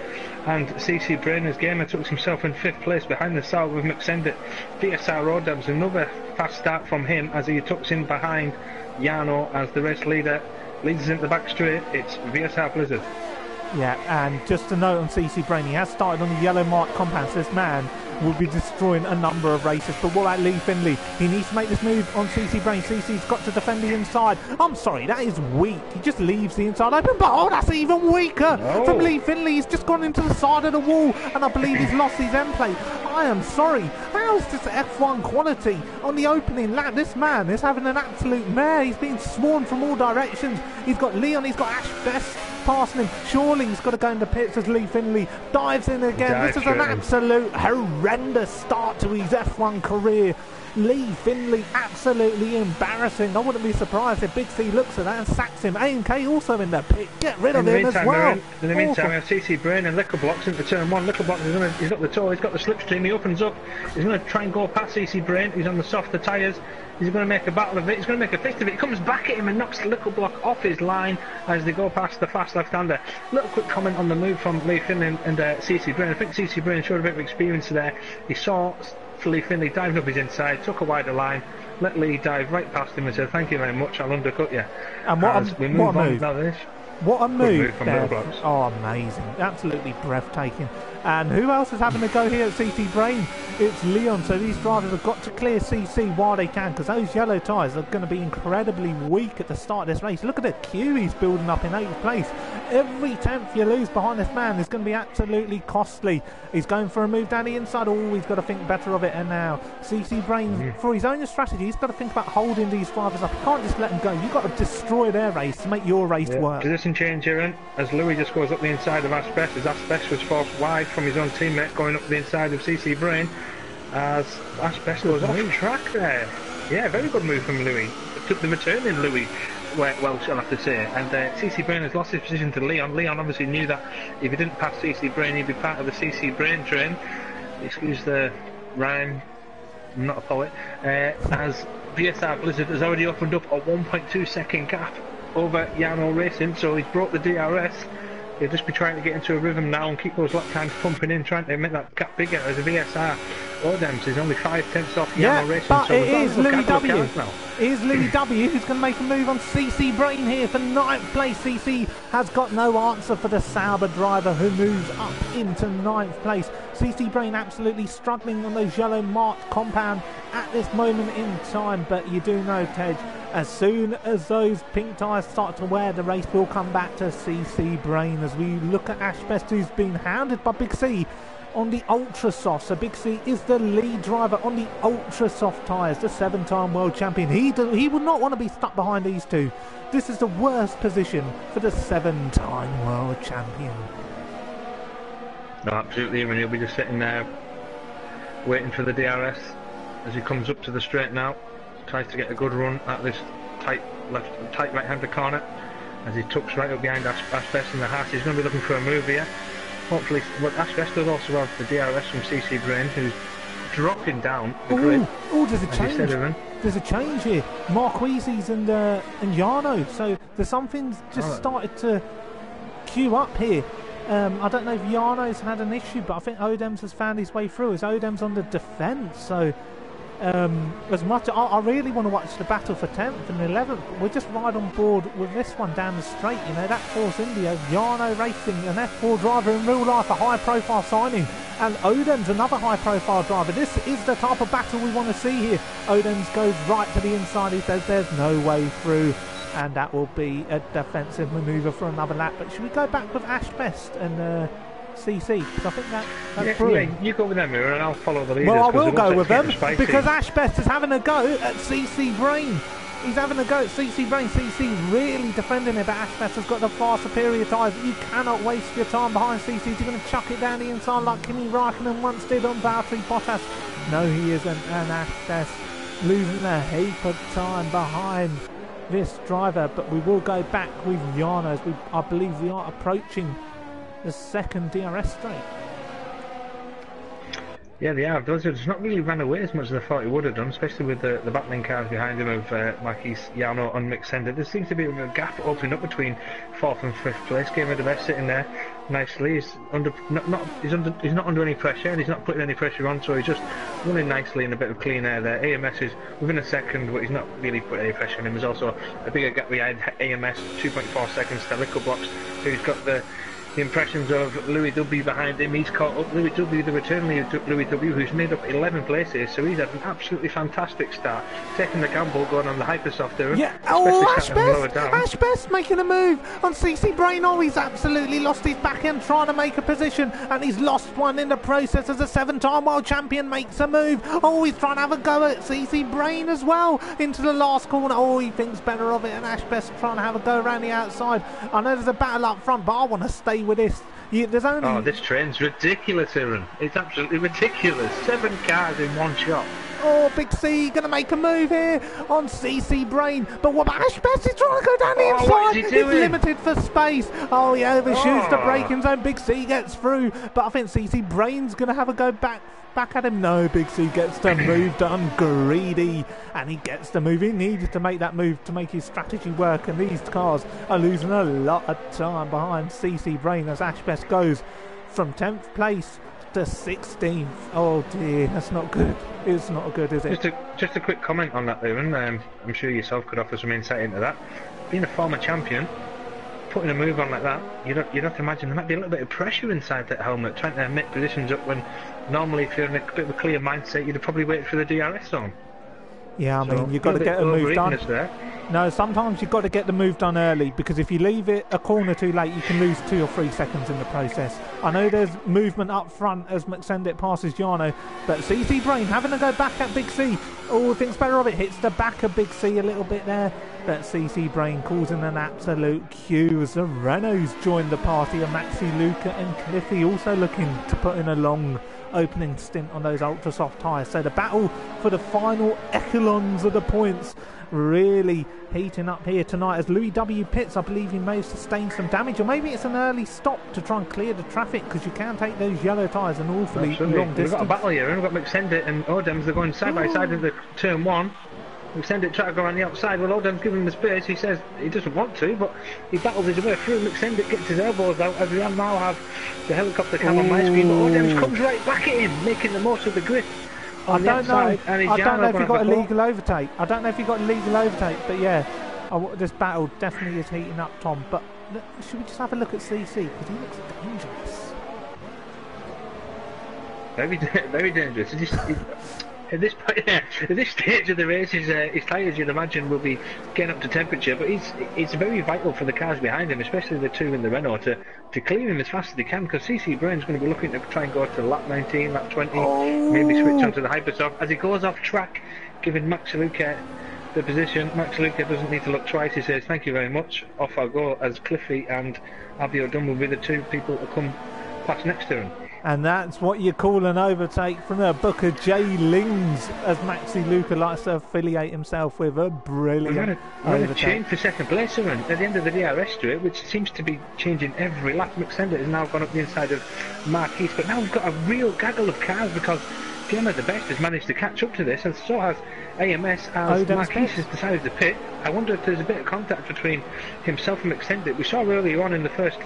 and CC Brain as Gamer took himself in 5th place behind the start with McSendit. VSR Rodams, another fast start from him as he tucks in behind Yano as the race leader leads us into the back straight. It's VSR Blizzard.
Yeah, and just a note on CC Brain, he has started on the yellow mark compound, so this man will be destroying a number of races. But what about Lee Finley? He needs to make this move on CC Brain. CC's got to defend the inside. I'm sorry, that is weak. He just leaves the inside open, but oh, that's even weaker from Lee Finley. He's just gone into the side of the wall, and I believe he's lost his end plate. I am sorry. How's this F1 quality on the opening lap? This man is having an absolute mare. He's being swarmed from all directions. He's got Leon, he's got Ash Best passing him. Surely he's got to go into pits as Lee Finley dives in again. This is an absolute horrendous start to his F1 career. Lee Finley absolutely embarrassing. I wouldn't be surprised if Big C looks at that and sacks him. AMK also in the pit. Get rid of him as well.
In the meantime, we have CC Brain and Liquor Blocks into turn 1. Liquor Blocks he's got the toe, he's got the slipstream, he opens up. He's going to try and go past CC Brain. He's on the softer tyres. He's going to make a battle of it. He's going to make a fist of it. He comes back at him and knocks the Liquor Block off his line as they go past the fast left-hander. Little quick comment on the move from Lee Finley and CC Brain. I think CC Brain showed a bit of experience there. He saw Lee Finley diving up his inside, took a wider line, let Lee dive right past him and said, "Thank you very much, I'll undercut you."
And what a move! What a move
from
there. Oh, amazing. Absolutely breathtaking. And who else is having a go here at CC Brain? It's Leon. So these drivers have got to clear CC while they can, because those yellow tyres are going to be incredibly weak at the start of this race. Look at the queue he's building up in 8th place. Every 10th you lose behind this man is going to be absolutely costly. He's going for a move down the inside. Oh, he's got to think better of it. And now CC Brain, for his own strategy, he's got to think about holding these drivers up. You can't just let them go. You've got to destroy their race to make your race work.
Position change here, as Louis just goes up the inside of Asbest, as Asbest was forced wide from his own teammate going up the inside of CC Brain, as Asbest goes off track there. Yeah, very good move from Louis. Took the return in Louis, Welsh, I'll have to say. And CC Brain has lost his position to Leon. Leon obviously knew that if he didn't pass CC Brain, he'd be part of the CC Brain train. Excuse the rhyme, I'm not a poet. As VSR Blizzard has already opened up a 1.2 second gap over Yarno Racing, so he's broke the DRS. He'll just be trying to get into a rhythm now and keep those lap times pumping in, trying to make that gap bigger as a VSR. Odems is only 5/10 off Yarno Racing,
but
so
it is Louis W.
now.
It is Louis W who's going to make a move on CC Brain here for 9th place. CC has got no answer for the Sauber driver who moves up into 9th place. CC Brain absolutely struggling on those yellow marked compound at this moment in time, but you do know, Tej, as soon as those pink tyres start to wear, the race will come back to CC Brain as we look at Ash Best, who's been hounded by Big C on the ultra soft. So Big C is the lead driver on the ultra soft tyres, the 7-time world champion. He would not want to be stuck behind these two. This is the worst position for the 7-time world champion.
No, absolutely. I mean, he'll be just sitting there waiting for the DRS as he comes up to the straight now. Tries to get a good run at this tight right-hander corner as he tucks right up behind Ash Best in the Haas. He's going to be looking for a move here. Hopefully, well, Ash Best does also have the DRS from CC Brain, who's dropping down the grid.
Oh, there's a change. There's a change here. Marquisi's and Yarno. So there's something's just started to queue up here. I don't know if Yarno's had an issue, but I think Odems has found his way through. As Odems on the defence, so as much I really want to watch the battle for 10th and 11th, but we're just right on board with this one down the straight. You know, that Force India, Yarno Racing, an F4 driver in real life, a high-profile signing, and Odems, another high-profile driver. This is the type of battle we want to see here. Odems goes right to the inside. He says there's no way through, and that will be a defensive manoeuvre for another lap. But should we go back with Ash Best and CC? Because I think that's brilliant.
Yeah, you go with them, Mira, and I'll follow the leaders.
Well, I will go with them because Ash Best is having a go at CC Brain. He's having a go at CC Brain. CC really defending it, but Ash Best has got the far superior tyres. You cannot waste your time behind CC. He's going to chuck it down the inside like Kimi Raikkonen once did on Valtteri Bottas. No, he isn't, and Ash Best losing a heap of time behind this driver, but we will go back with Yarno as I believe we are approaching the second DRS straight.
Yeah, they have. Those have not really ran away as much as I thought he would have done, especially with the battling cars behind him of Marquis, Yarno and Mixender. There seems to be a gap opening up between 4th and 5th place. Game of the best sitting there nicely. He's not under any pressure, and he's not putting any pressure on, so he's just running nicely in a bit of clean air there. AMS is within a second, but he's not really putting any pressure on him. There's also a bigger gap behind AMS, 2.4 seconds. Stelico Blocks, who's got the impressions of Louis W behind him. He's caught up Louis W, the return Louis W, who's made up 11 places, so he's had an absolutely fantastic start, taking the gamble, going on the hypersoft there.
Yeah, Ash Best making a move on CC Brain. Oh, he's absolutely lost his back end trying to make a position, and he's lost one in the process as a 7-time world champion makes a move. Oh, he's trying to have a go at CC Brain as well into the last corner. Oh, he thinks better of it, and Ash Best trying to have a go around the outside. I know there's a battle up front, but I want to stay with this. There's only...
Oh, this train's ridiculous, Aaron. It's absolutely ridiculous. 7 cars in one shot.
Oh, Big C going to make a move here on CC Brain. But what about Ash Best? He's trying to go down the inside.
What is he doing?
He's limited for space. Oh, he overshoots the braking zone. Big C gets through. But I think CC Brain's going to have a go back at him. No, Big C gets the move done. Greedy. And he gets the move. He needed to make that move to make his strategy work. And these cars are losing a lot of time behind CC Brain as Ash Best goes from 10th place to 16th. Oh dear, that's not good. It's not good, is it?
Just a quick comment on that, Aaron. I'm sure yourself could offer some insight into that. Being a former champion, putting a move on like that, you'd have to imagine there might be a little bit of pressure inside that helmet, trying to make positions up when normally if you're in a bit of a clear mindset, you'd have probably waited for the DRS zone.
Yeah, I mean, you've got to get a move done.
There.
No, sometimes you've got to get the move done early, because if you leave it a corner too late, you can lose 2 or 3 seconds in the process. I know there's movement up front as McSendit passes Yarno, but CC Brain having to go back at Big C. Oh, thinks better of it, hits the back of Big C a little bit there, but CC Brain causing an absolute queue as the Renaults joined the party, and Maxi, Luca and Cliffy also looking to put in a long opening stint on those ultra soft tyres. So the battle for the final echelons of the points really heating up here tonight as Louis W pits. I believe he may have sustained some damage, or maybe it's an early stop to try and clear the traffic, because you can take those yellow tyres an awfully long distance.
We've got a battle here, we've got McSendit and Odems. They're going side by side into turn 1. McSendit tried to go on the outside. Well, Oldham's giving him the space. He says he doesn't want to, but he battles his way through. McSendit gets his elbows out as we now have the helicopter cam on my screen. But Oldham comes right back at him, making the most of the grip on the outside. And
I don't know if he got a legal overtake. I don't know if he got a legal overtake, but yeah, this battle definitely is heating up, Tom. But should we just have a look at CC, because he looks dangerous.
Very dangerous. At this point, at this stage of the race, his tyres, you'd imagine, will be getting up to temperature. But it's very vital for the cars behind him, especially the two in the Renault, to clear him as fast as they can. Because CC Brain's going to be looking to try and go to lap 19, lap 20, maybe switch onto the Hypersoft as he goes off track, giving Max Luca the position. Max Luca doesn't need to look twice. He says, "Thank you very much. Off I go." As Cliffy and Abio Dunn will be the two people to come past next to him.
And that's what you call an overtake from a Booker J. Lings, as Maxi Luca likes to affiliate himself with. A brilliant
we're a change for second place, and at the end of the DRS to it, which seems to be changing every lap. McSender has now gone up the inside of Marquis, but now we've got a real gaggle of cars because Gemma the Best has managed to catch up to this, and so has AMS, as Marquis has decided to pit. I wonder if there's a bit of contact between himself and McSender. We saw earlier on in the first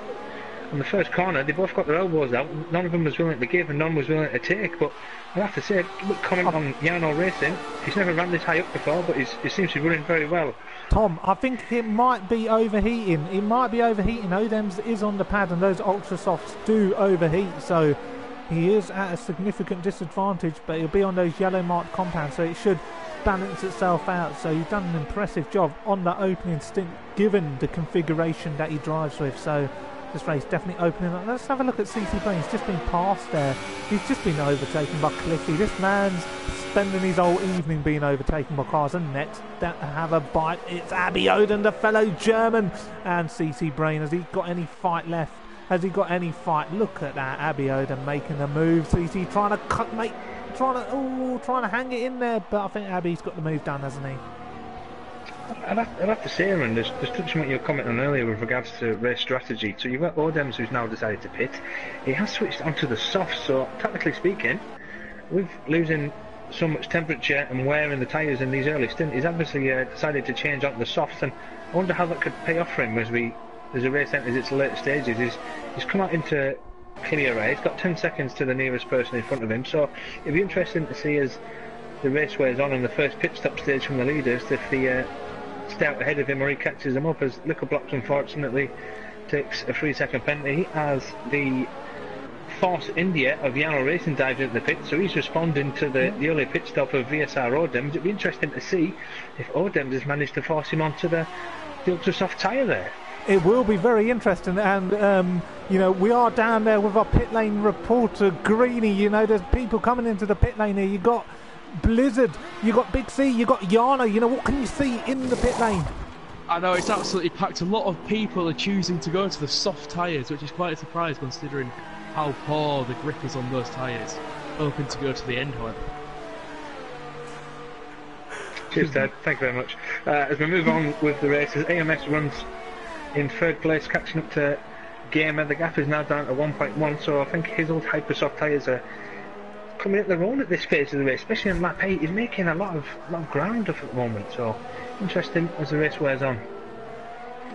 corner, they both got their elbows out. None of them was willing to give and none was willing to take. But I have to say, comment on Jarno Racing, he's never ran this high up before, but he seems to be running very well.
Tom, I think it might be overheating. It might be overheating. Odems is on the pad and those ultra softs do overheat, so he is at a significant disadvantage, but he'll be on those yellow marked compounds, so it should balance itself out. So he's done an impressive job on the opening stint given the configuration that he drives with. So this race definitely opening up. Let's have a look at CC Brain. He's just been passed there. He's just been overtaken by Cliffy. This man's spending his whole evening being overtaken by cars, and next that have a bite. It's Abby Oden, the fellow German, and CC Brain. Has he got any fight left? Has he got any fight? Look at that, Abby Oden making a move. CC trying to hang it in there, but I think Abby's got the move done, hasn't he?
I'd have to say, Aaron, just touching what you were commenting on earlier with regards to race strategy. So you've got Odems, who's now decided to pit. He has switched onto the softs, so technically speaking, with losing so much temperature and wear in the tyres in these early stints, he's obviously decided to change onto the softs, and I wonder how that could pay off for him as the race enters its later stages. He's come out into clear air. He's got 10 seconds to the nearest person in front of him, so it'd be interesting to see as the race wears on in the first pit stop stage from the leaders if the stay out ahead of him or he catches him up, as Liquor Blocks unfortunately takes a 3-second penalty as the Force India of Yano Racing dives into the pit, so he's responding to the early pit stop of VSR Odems. It'd be interesting to see if Odems has managed to force him onto the ultra soft tyre there.
It will be very interesting, and we are down there with our pit lane reporter Greeny. There's people coming into the pit lane here. You got Blizzard, you got Big C, you got Yana. What can you see in the pit lane?
I know, it's absolutely packed. A lot of people are choosing to go into the soft tyres, which is quite a surprise considering how poor the grip is on those tyres. Hoping to go to the end, however.
Cheers, Ted. Thank you very much. As we move on with the races, AMS runs in third place, catching up to Gamer. The gap is now down to 1.1, so I think his old Hypersoft tyres are coming at their own at this phase of the race, especially in lap 8. He's making a lot of ground up at the moment, so interesting as the race wears on.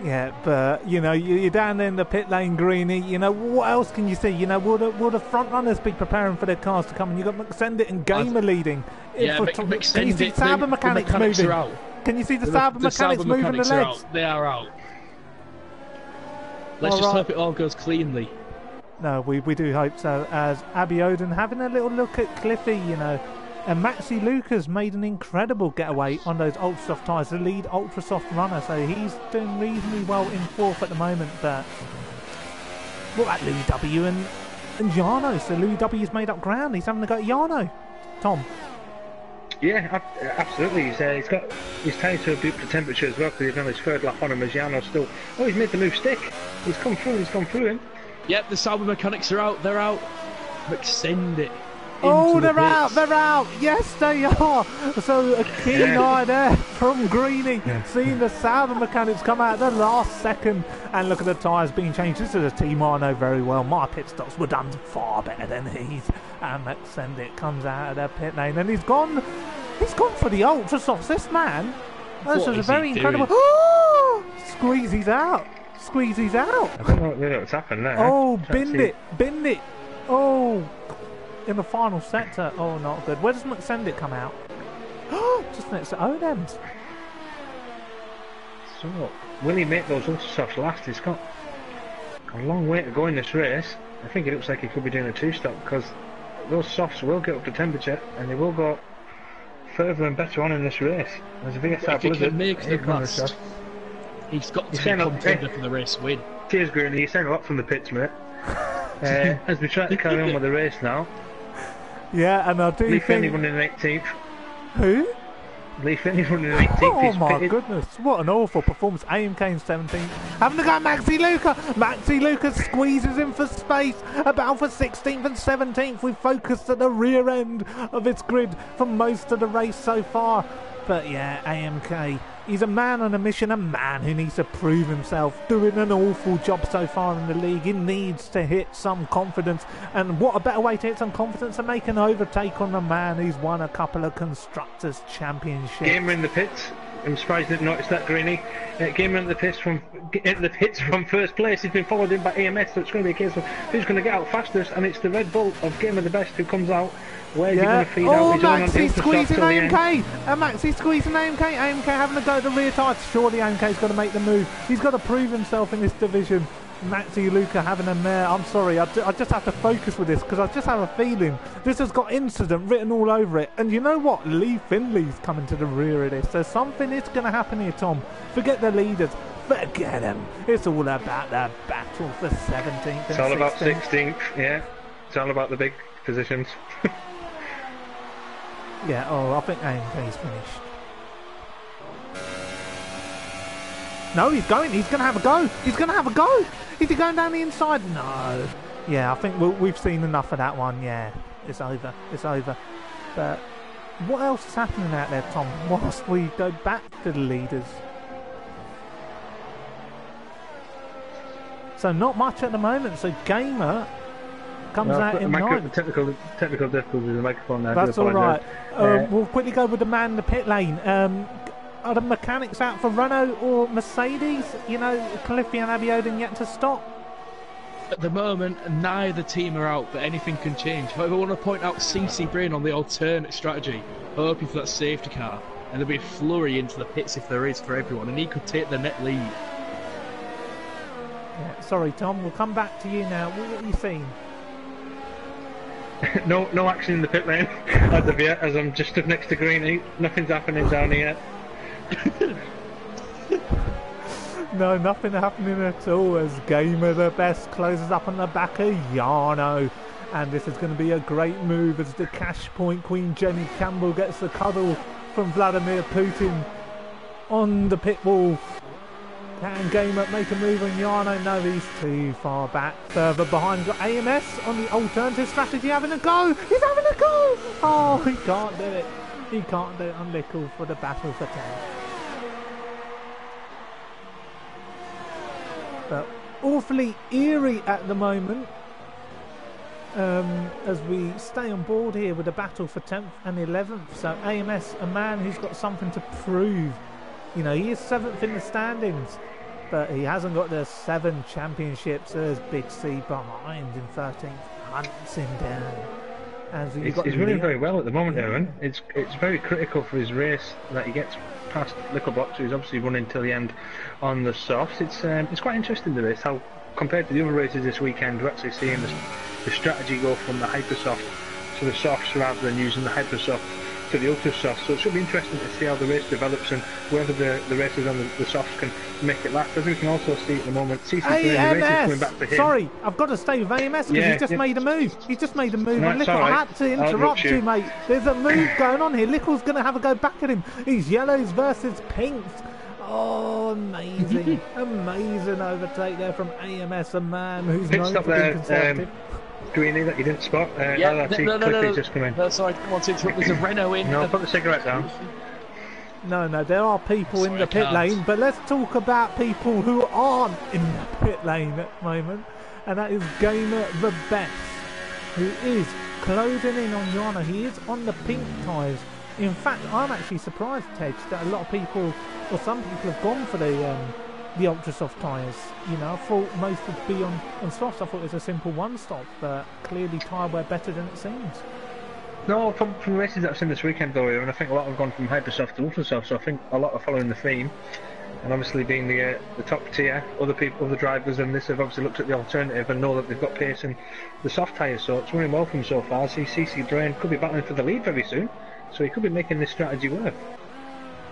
Yeah, but you're down there in the pit lane, Greeny. What else can you see? Will the front runners be preparing for their cars to come? And you've got McSendit and Gamer leading.
Yeah,
Can you see Sauber mechanics moving?
Are out.
Can you see the Sauber mechanics moving the legs?
They are out. Let's just hope it all goes cleanly.
No, we do hope so, as Abby Oden having a little look at Cliffy, and Maxi Lucas made an incredible getaway on those ultra soft tyres, the lead ultra soft runner, so he's doing reasonably well in fourth at the moment. But what about Louis W and Jarno? So Louis W's made up ground, he's having to go at Jarno. Tom?
Yeah, absolutely. He's got his tyres to rebuke the temperature as well, because he's on his third lap on him as Jarno still. Oh, he's made the move stick. He's gone through him. Yep,
the Sauber mechanics are out. They're out. McSendit.
Oh, they're out. Yes, they are. So a keen eye there from Greeny, seeing the Sauber mechanics come out at the last second. And look at the tyres being changed. This is a team I know very well. My pit stops were done far better than his. And McSendit comes out of the pit lane, and he's gone He's gone for the ultra softs, this man. This
What
is a
is
very
he
incredible.
doing?
Squeezy's out. Squeezy's out.
I don't know really what's happened there.
Oh,
Trying to
binned
see-
it. Binned it. Oh, in the final sector. Oh, not good. Where does McSendit come out? Just next to Odems.
So, will he make those ultra softs last? He's got a long way to go in this race. I think it looks like he could be doing a two-stop because those softs will get up to temperature and they will go further and better on in this race. There's a VSR
If he
Blizzard.
can make
Here
them
comes the
last,
shot.
he's got to
He's
be
saying,
contender
hey.
for the race win.
Cheers, Greeny. You're saying a lot from the pits, mate. As we try to carry on with the race now,
Yeah, and I do
Lee Finney
think...
running in 18th.
Who?
Lee Finney running in 18th.
Oh
He's
my
pitted.
goodness, what an awful performance. AMK in 17th. Having to go Maxi Luca. Maxi Luca squeezes in for space. About for 16th and 17th. We've focused at the rear end of its grid for most of the race so far. But yeah, AMK, he's a man on a mission, a man who needs to prove himself, doing an awful job so far in the league. He needs to hit some confidence, and what a better way to hit some confidence than make an overtake on the man who's won a couple of Constructors' Championships.
Gamer in the pits. I'm surprised you didn't notice that, Greeny. Gamer in the pits from first place. He's been followed in by EMS, so it's going to be a case of who's going to get out fastest, and it's the Red Bull of Gamer the Best who comes out. Where's he going to feed out? He's on
Maxi
ultra
squeezing
soft till the end.
AMK! Maxi squeezing AMK! AMK having to go to the rear tyres. Surely AMK's got to make the move. He's got to prove himself in this division. Maxi Luca having a mare. I'm sorry, I just have to focus with this because I just have a feeling this has got incident written all over it. And you know what? Lee Finley's coming to the rear of this. There's something that's going to happen here, Tom. Forget the leaders. Forget them. It's all about that battle for 17th and
It's all about
16th.
16th, yeah. It's all about the big positions.
Yeah, I think AMK's finished. No, he's going to have a go. He's going to have a go. Is he going down the inside? No. Yeah, I think we've seen enough of that one. Yeah, it's over. It's over. But what else is happening out there, Tom, whilst we go back to the leaders? So not much at the moment. So Gamer comes out in ninth.
Technical difficulties with the microphone there.
That's all right.
Uh,
We'll quickly go with the man in the pit lane. Are the mechanics out for Renault or Mercedes? You know, Cliffy and Abiodun yet to stop.
At the moment, neither team are out, but anything can change. However, I want to point out CC Brain on the alternate strategy, hoping for that safety car, and there'll be a flurry into the pits if there is for everyone, and he could take the net lead.
Yeah, sorry, Tom. We'll come back to you now. What are you seeing?
no action in the pit lane as of yet, as I'm just stood next to Greeny. Nothing's happening down here.
No, nothing happening at all as Gamer the Best closes up on the back of Yarno. And this is going to be a great move as the cash point Queen Jenny Campbell gets the cuddle from Vladimir Putin on the pit wall. Can Gamer make a move on Yarno? No, he's too far back. Further behind, got AMS on the alternative strategy having a go. He's having a go. Oh, he can't do it. He can't do it on Lickle for the battle for 10. But awfully eerie at the moment as we stay on board here with the battle for 10th and 11th. So AMS, a man who's got something to prove. You know, he is 7th in the standings, but he hasn't got the 7 championships. There's Big C behind in 13th, hunts him down. As
He's running very well at the moment, Aaron. It's very critical for his race that he gets past Littleblock, so he's obviously running till the end on the softs. It's quite interesting, the race, how compared to the other races this weekend, we're actually seeing the strategy go from the hypersoft to the softs rather than using the hypersoft to the ultra soft. So it should be interesting to see how the race develops and whether the races on the softs can make it last. As we can also see at the moment, CC the race is coming back for him.
Sorry, I've got to stay with AMS because he's just made a move. He's just made a move.
No,
And
it's
Lickle,
all right.
I had to interrupt you, mate. There's a move going on here. Lickle's going to have a go back at him. He's yellows versus pinks. Oh, amazing. Amazing overtake there from AMS, a man who's
Pit
known
stop
for being
there,
conservative.
Greeny, that you didn't spot.
Yeah,
Cliffy's just come in.
No, sorry, I didn't want to interrupt. There's a Renault in.
No, put the cigarette down.
No, there are people in
Sorry,
the
I
pit
can't.
lane, but let's talk about people who aren't in the pit lane at the moment, and that is Gamer the Best, who is closing in on Yana. He is on the pink tyres In fact, I'm actually surprised, Tej, that a lot of people, or some people, have gone for the ultra soft tyres. You know, I thought most would be on softs. I thought it was a simple one stop, but clearly tyre wear better than it seems.
No, from races that I've seen this weekend though, and I think a lot have gone from hyper soft to ultra soft. So I think a lot are following the theme. And obviously being the top tier, other drivers than this have obviously looked at the alternative and know that they've got pace in the soft tyres, so it's running well for them so far. See, CC Brain could be battling for the lead very soon, so he could be making this strategy work.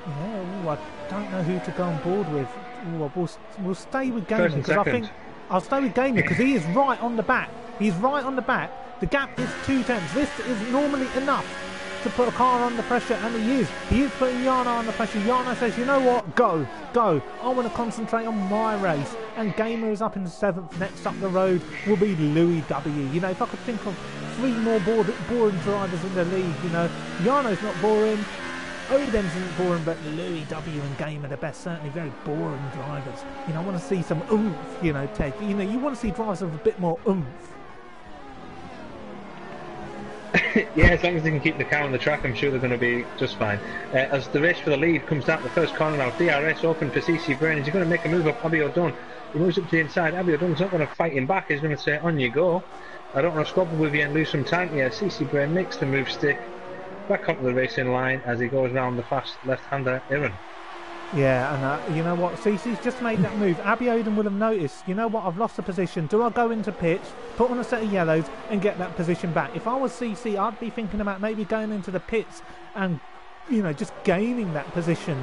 Yeah, I don't know who to go on board with. We'll stay with Gamer, because I think I'll stay with Gamer because he is right on the back. He's right on the back. The gap is 2 tenths. This is normally enough to put a car under pressure, and he is putting Yana under pressure. Yana says, you know what, go, I want to concentrate on my race. And Gamer is up in the 7th. Next up the road will be Louis W. You know, if I could think of 3 more boring drivers in the league, you know, Yano's not boring, Odem's isn't boring, but Louis W and Gamer, the best, certainly very boring drivers. You know, I want to see some oomph, you know, Ted. You know, you want to see drivers with a bit more oomph.
Yeah, as long as they can keep the car on the track, I'm sure they're going to be just fine. As the race for the lead comes down to the first corner now, DRS open for CC Brain. Is he going to make a move up Abbey O'Dunn? He moves up to the inside. Abbey O'Dunn's not going to fight him back. He's going to say, on you go. I don't want to squabble with you and lose some time here. CC Brain makes the move stick back onto the racing line as he goes round the fast left-hander Aaron.
Yeah, and you know what? CC's just made that move. Abbey O'Dunn will have noticed, you know what, I've lost the position. Do I go into pitch, put on a set of yellows and get that position back? If I was CC, I'd be thinking about maybe going into the pits and, you know, just gaining that position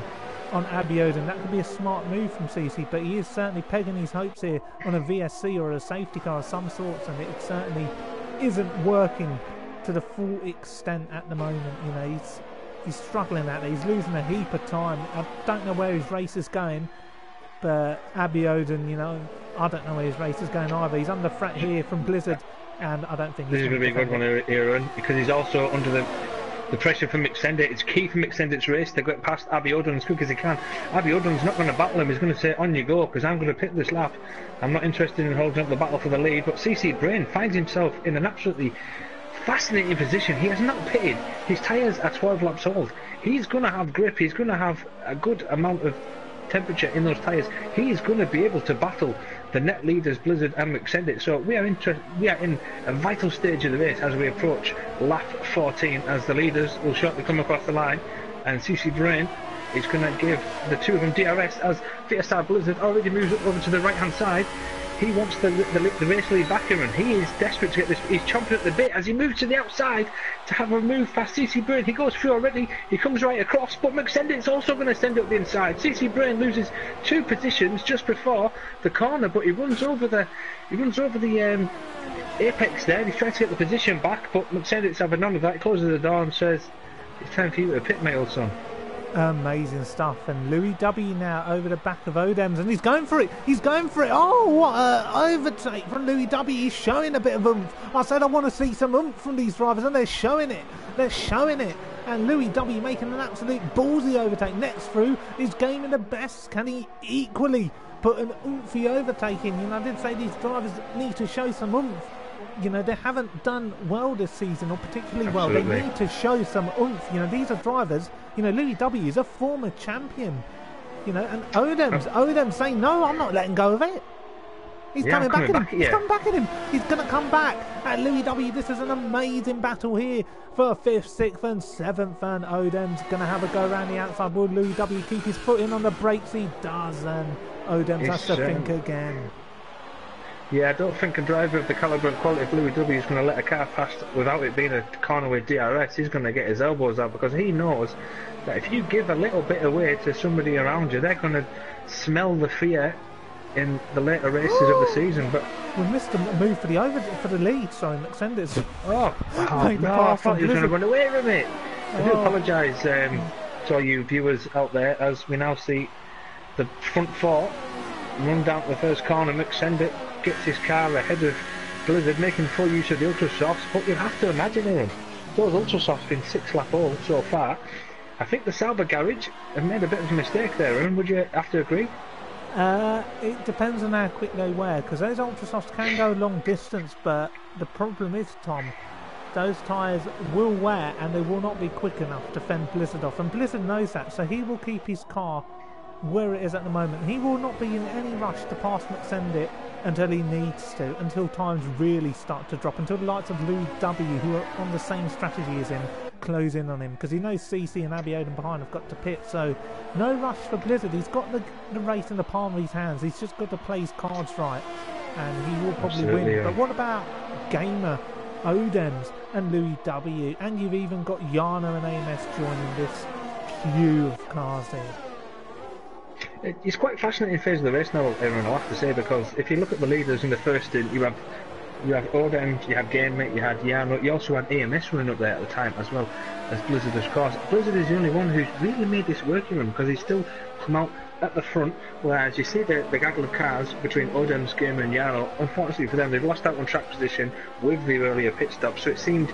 on Abbey O'Dunn. That could be a smart move from CC, but he is certainly pegging his hopes here on a VSC or a safety car of some sorts, and it certainly isn't working to the full extent at the moment. You know, he's struggling out there. He's losing a heap of time. I don't know where his race is going, but Abbey O'Dunn, you know, I don't know where his race is going either. He's under threat here from Blizzard, and I don't think
this is going to be a good one here, Aaron, because he's also under the pressure from McSendit. It's key for McSendit's race to get past Abbey O'Dunn as quick as he can. Abbey O'Dunn's not going to battle him. He's going to say, on you go, because I'm going to pit this lap. I'm not interested in holding up the battle for the lead. But CC Brain finds himself in an absolutely fascinating position. He has not pitted. His tyres are 12 laps old. He's going to have grip. He's going to have a good amount of temperature in those tyres. He is going to be able to battle the net leaders Blizzard and McSendit. So we are in a vital stage of the race as we approach lap 14, as the leaders will shortly come across the line, and CC Brain is going to give the two of them DRS as VSR Blizzard already moves over to the right hand side. He wants the race lead back here, and he is desperate to get this. He's chomping at the bit as he moves to the outside to have a move past CC Brain. He goes through already. He comes right across, but McSendit's also going to send up the inside. CC Brain loses 2 positions just before the corner, but he runs over the apex there. He's trying to get the position back, but McSendit's having none of that. He closes the door and says, "It's time for you to pit, my old son."
Amazing stuff. And Louis W now over the back of Odems, and he's going for it. Oh, what a overtake from Louis W. He's showing a bit of oomph. I said I want to see some oomph from these drivers, and they're showing it. And Louis W making an absolute ballsy overtake. Next through is Gaming the Best. Can he equally put an oomphy overtake in? You know, I did say these drivers need to show some oomph. You know, they haven't done well this season, or particularly well. They need to show some oomph. You know, these are drivers. You know, Louis W is a former champion. You know, and Odem's saying, no, I'm not letting go of it. He's coming back at him. He's coming back at him. He's going to come back at Louis W. This is an amazing battle here for 5th, 6th and 7th, and Odem's going to have a go around the outside. Will Louis W keep his foot in on the brakes? He does, and Odem's has to think again.
Yeah, I don't think a driver of the calibre and quality of Louis W is going to let a car pass without it being a corner with DRS. He's going to get his elbows out, because he knows that if you give a little bit away to somebody around you, they're going to smell the fear in the later races of the season. But
we missed a move for the lead. Sorry, McSendit's.
No, I thought he was going to run away from it. I do apologise to all you viewers out there, as we now see the front 4 run down to the first corner. McSendit gets his car ahead of Blizzard, making full use of the ultra softs. But you have to imagine, Aaron, those ultra softs have been 6 lap old so far. I think the Sauber garage have made a bit of a mistake there, Aaron. Would you have to agree?
It depends on how quick they wear, because those ultra softs can go long distance, but the problem is, Tom, those tyres will wear and they will not be quick enough to fend Blizzard off. And Blizzard knows that, so he will keep his car where it is at the moment. He will not be in any rush to pass McSendit until he needs to, until times really start to drop, until the likes of Louis W, who are on the same strategy as him, close in on him, because he knows CC and Abbey Odom behind have got to pit. So no rush for Blizzard. He's got the race in the palm of his hands. He's just got to play his cards right, and he will probably win.
Yeah.
But what about Gamer, Odems and Louis W? And you've even got Yana and AMS joining this queue of cars here.
It's quite a fascinating phase of the race now, everyone, I'll have to say, because if you look at the leaders in the first stint, you have Odem, you have Gamemate, you had Yano, you also had AMS running up there at the time as well as Blizzard, of course. Blizzard is the only one who's really made this working room, because he's still come out at the front, whereas you see the gaggle of cars between Odem's, Gamer and Yano. Unfortunately for them, they've lost out on track position with the earlier pit stop, so it seemed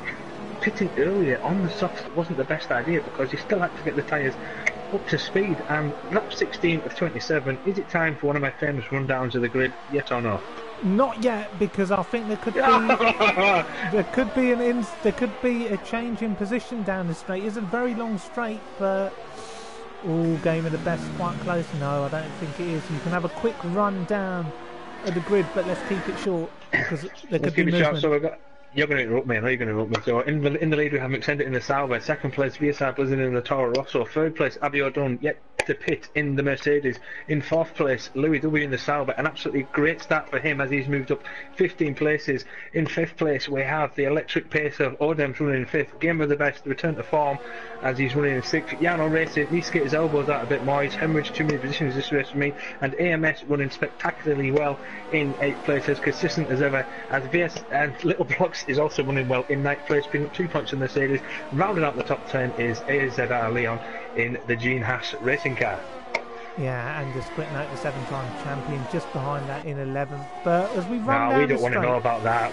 pitting earlier on the softs wasn't the best idea, because you still had to get the tyres up to speed. And lap 16 of 27, is it time for one of my famous rundowns of the grid, yet or no?
Not yet, because I think there could be there could be a change in position down the straight. It's a very long straight, but Game of the Best quite close. No, I don't think it is. You can have a quick run down of the grid, but let's keep it short, because there could be movement.
So you're going to interrupt me, I know you're going to interrupt me. So in the lead we have McSendit in the Sauber, second place VSR Blizzard in the Toro Rosso, third place Abbey Odom yet to pit in the Mercedes, in fourth place Louis W in the Sauber. An absolutely great start for him as he's moved up 15 places. In fifth place we have the electric pace of Odem's running in fifth, Game of the Best return to form as he's running in sixth. Yano racing, needs to get his elbows out a bit more, he's hemorrhaged too many positions this race for me. And AMS running spectacularly well in 8th place, as consistent as ever, as VS and Little Blocks is also running well in 9th place, picking up 2 points in the Mercedes. Rounding out the top 10 is AZR Leon in the Gene Haas racing car.
Yeah, and just quick note, the 7-time champion just behind that in 11th. But as we run down
we don't want to know about that.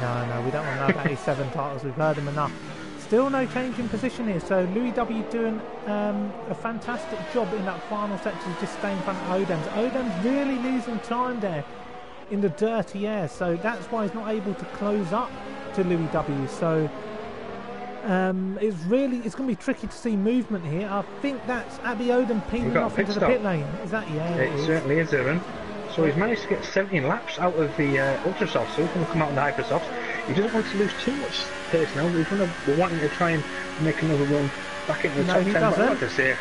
No, we don't want to know about his 7 titles. We've heard him enough. Still no change in position here, so Louis W doing a fantastic job in that final section, just staying in front of Odems. Odems really losing time there in the dirty air, so that's why he's not able to close up to Louis W. So it's going to be tricky to see movement here. I think that's Abbey Odom peeling off into the pit lane. Is that? Yeah,
it certainly is, Aaron. So he's managed to get 17 laps out of the Ultra Soft, so he's going to come out in the Hyper Softs. He doesn't want to lose too much pace now, but we're wanting to try and make another run back into the top 10.
Doesn't.
I'd like to say,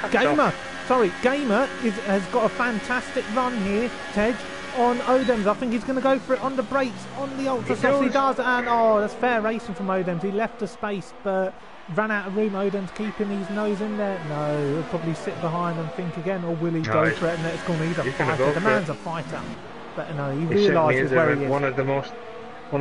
Gamer has got a fantastic run here, Tej, on Odems. I think he's going to go for it on the brakes, on the Ultra Soft. He does, and that's fair racing from Odems. He left the space, but ran out of room. Odems keeping his nose in there. No, he'll probably sit behind and think again, or will he go for it and let's go? He's a fighter. The man's a fighter. But no, he realises where he is.
One of the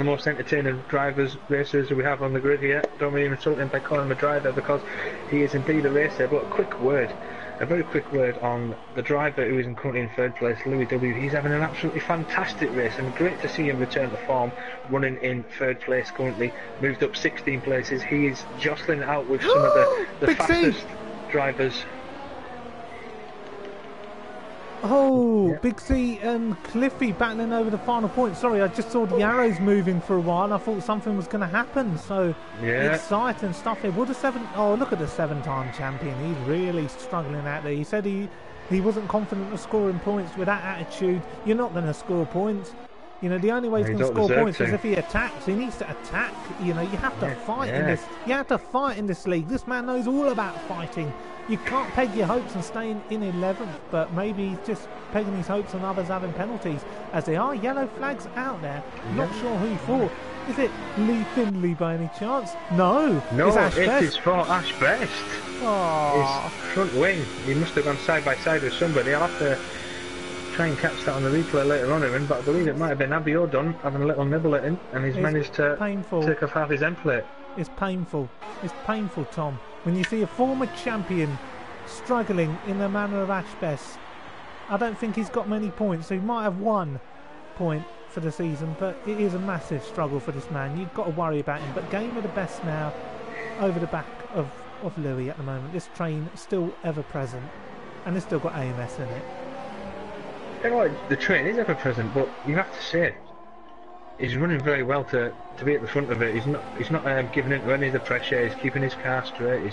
most entertaining drivers, racers we have on the grid here. Don't mean insult him by calling him a driver, because he is indeed a racer. But a very quick word on the driver who is currently in third place, Louis W. He's having an absolutely fantastic race, and great to see him return to form, running in third place currently, moved up 16 places. He is jostling out with some of the fastest drivers.
Big C and Cliffy battling over the final point. Sorry, I just saw the arrows moving for a while and I thought something was going to happen. So exciting stuff here. Look at the 7-time champion. He's really struggling out there. He said he wasn't confident of scoring points. With that attitude, you're not going to score points. You know, the only way he's going to score points is if he attacks. He needs to attack. You know, you have to fight in this. You have to fight in this league. This man knows all about fighting. You can't peg your hopes on staying in 11th, but maybe he's just pegging his hopes on others having penalties, as there are yellow flags out there. Not sure who for. Is it Lee Findlay by any chance? No,
it is for Ash Best. His front wing. He must have gone side by side with somebody. I'll have to try and catch that on the replay later on, Erin, but I believe it might have been Abbey Odom having a little nibble at him, and he's managed to take off half his end plate.
It's painful, Tom, when you see a former champion struggling in the manner of Ash Best. I don't think he's got many points, so he might have 1 point for the season, but it is a massive struggle for this man. You've got to worry about him, but Game of the Best now over the back of Louis at the moment. This train still ever present, and it's still got AMS in it.
You know what, the train is ever present, but you have to say, he's running very well to be at the front of it. He's not giving in to any of the pressure. He's keeping his car straight.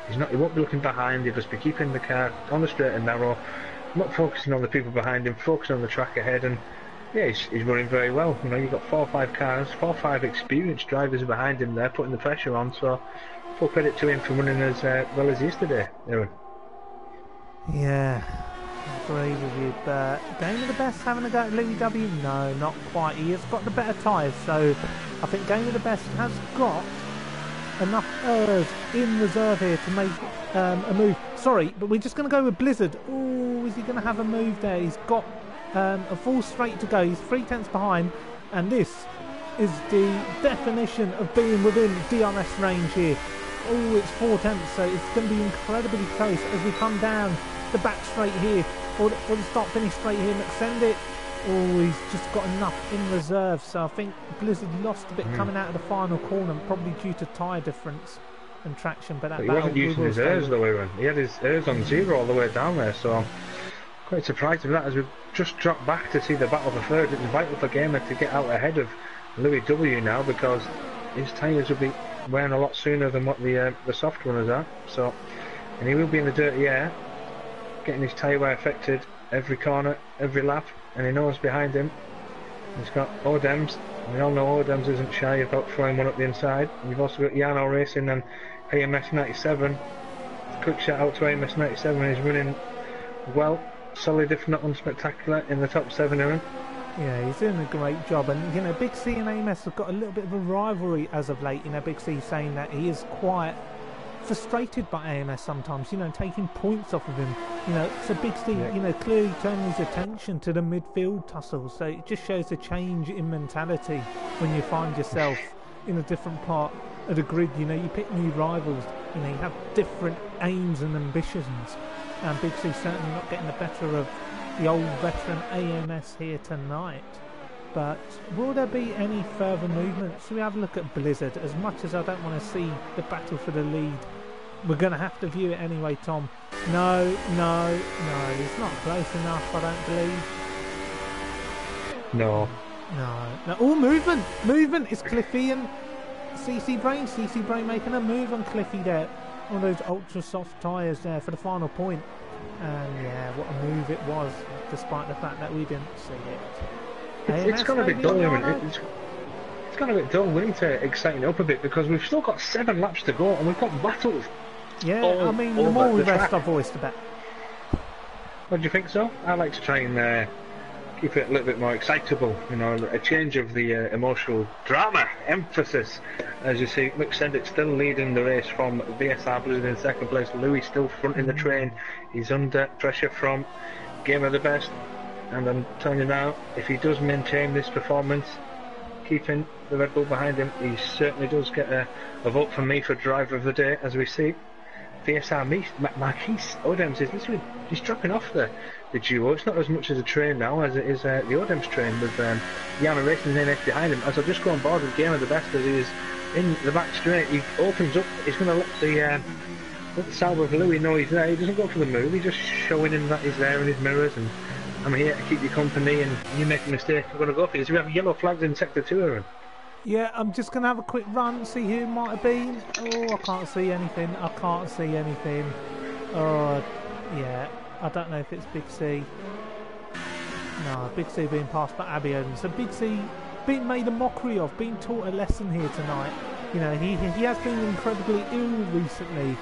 He won't be looking behind. He'll just be keeping the car on the straight and narrow, not focusing on the people behind him, focusing on the track ahead. And yeah, he's running very well. You know, you've got 4 or 5 cars, 4 or 5 experienced drivers behind him there, putting the pressure on. So full credit to him for running as well as he is today, Aaron.
Yeah, I agree with you, but Game of the Best having a go at Louis W? No, not quite. He has got the better tyres, so I think Game of the Best has got enough errors in reserve here to make a move. Sorry, but we're just going to go with Blizzard. Oh, is he going to have a move there? He's got a full straight to go. He's 3 tenths behind, and this is the definition of being within DRS range here. Oh, it's 4 tenths, so it's going to be incredibly close as we come down the back straight here, or the start finish straight here and extend it. Oh, he's just got enough in reserve, so I think Blizzard lost a bit coming out of the final corner, probably due to tyre difference and traction. But
he wasn't using his airs the way around. He had his airs on 0 all the way down there, so I'm quite surprised with that. As we've just dropped back to see the battle for third, it's vital for Gamer to get out ahead of Louis W now, because his tyres will be wearing a lot sooner than what the soft runners are. So, and he will be in the dirty air, getting his tyre wear affected every corner, every lap, and he knows behind him he's got Odems. We all know Odems isn't shy about throwing one up the inside. And you've also got Yano Racing and AMS 97. Quick shout out to AMS 97, he's running well, solid if not unspectacular in the top 7 Aaron.
Yeah, he's doing a great job, and you know, Big C and AMS have got a little bit of a rivalry as of late. You know, Big C saying that he is quite frustrated by AMS sometimes, you know, taking points off of him. You know, so Big C, you know, clearly turning his attention to the midfield tussle. So it just shows a change in mentality when you find yourself in a different part of the grid. You know, you pick new rivals, you know, you have different aims and ambitions. And Big C certainly not getting the better of the old veteran AMS here tonight. But will there be any further movement? Should we have a look at Blizzard? As much as I don't want to see the battle for the lead, we're going to have to view it anyway, Tom. No, it's not close enough, I don't believe.
No.
Oh, movement! It's Cliffy and CC Brain making a move on Cliffy there. One of those ultra soft tyres there for the final point. And yeah, what a move it was, despite the fact that we didn't see it.
It's gone a bit dull, it's gone a bit dull. We need to excite it up a bit, because we've still got 7 laps to go and we've got battles.
Yeah, I mean, the more we rest our voice, the better.
What do you think so? I like to try and keep it a little bit more excitable, you know, a change of the emotional drama, emphasis. As you see, Mick Sendit still leading the race from VSR Blizzard in 2nd place. Louis still fronting the train. He's under pressure from Game of the Best. And I'm telling you now, if he does maintain this performance, keeping the Red Bull behind him, he certainly does get a vote from me for driver of the day. As we see, VSR Marquise Odems is literally, he's dropping off the duo. It's not as much as a train now as it is the Odems train, with Yana Racing and NF behind him. As I'll just go on board with Game of the Best, as he is in the back straight. He opens up, he's going to let the Sauber of Louis know he's there. He doesn't go for the move, he's just showing him that he's there in his mirrors, and I'm here to keep you company, and you make a mistake, I'm going to go for you. So we have yellow flags in Sector 2, Aaron.
Yeah, I'm just going to have a quick run, see who it might have been. Oh, I can't see anything. Oh, yeah, I don't know if it's Big C. No, Big C being passed by Abbey Odom. So Big C being made a mockery of, being taught a lesson here tonight. You know, he has been incredibly ill recently,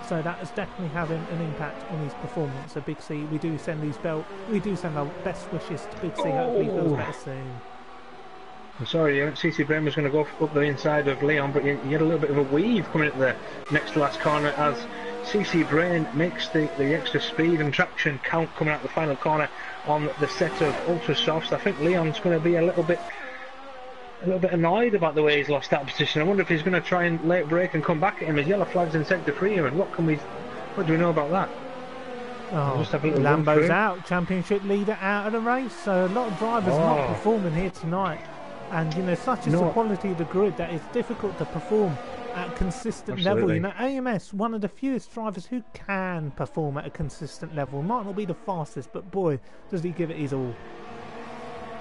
so that is definitely having an impact on his performance. So Big C, we do send our best wishes to Big C. Hopefully he feels better soon.
I'm sorry, CC Brain was going to go up the inside of Leon, but you had a little bit of a weave coming at the next to last corner as CC Brain makes the extra speed and traction count coming out the final corner on the set of ultra softs. I think Leon's going to be a little bit annoyed about the way he's lost that position. I wonder if he's going to try and late break and come back at him. His yellow flag's in sector 3 here, and what do we know about that?
Oh, Lambo's out, championship leader out of the race, so a lot of drivers not performing here tonight. And you know, such is the quality of the grid that it's difficult to perform at a consistent level. You know, AMS, one of the fewest drivers who can perform at a consistent level. Might not be the fastest, but boy, does he give it his all.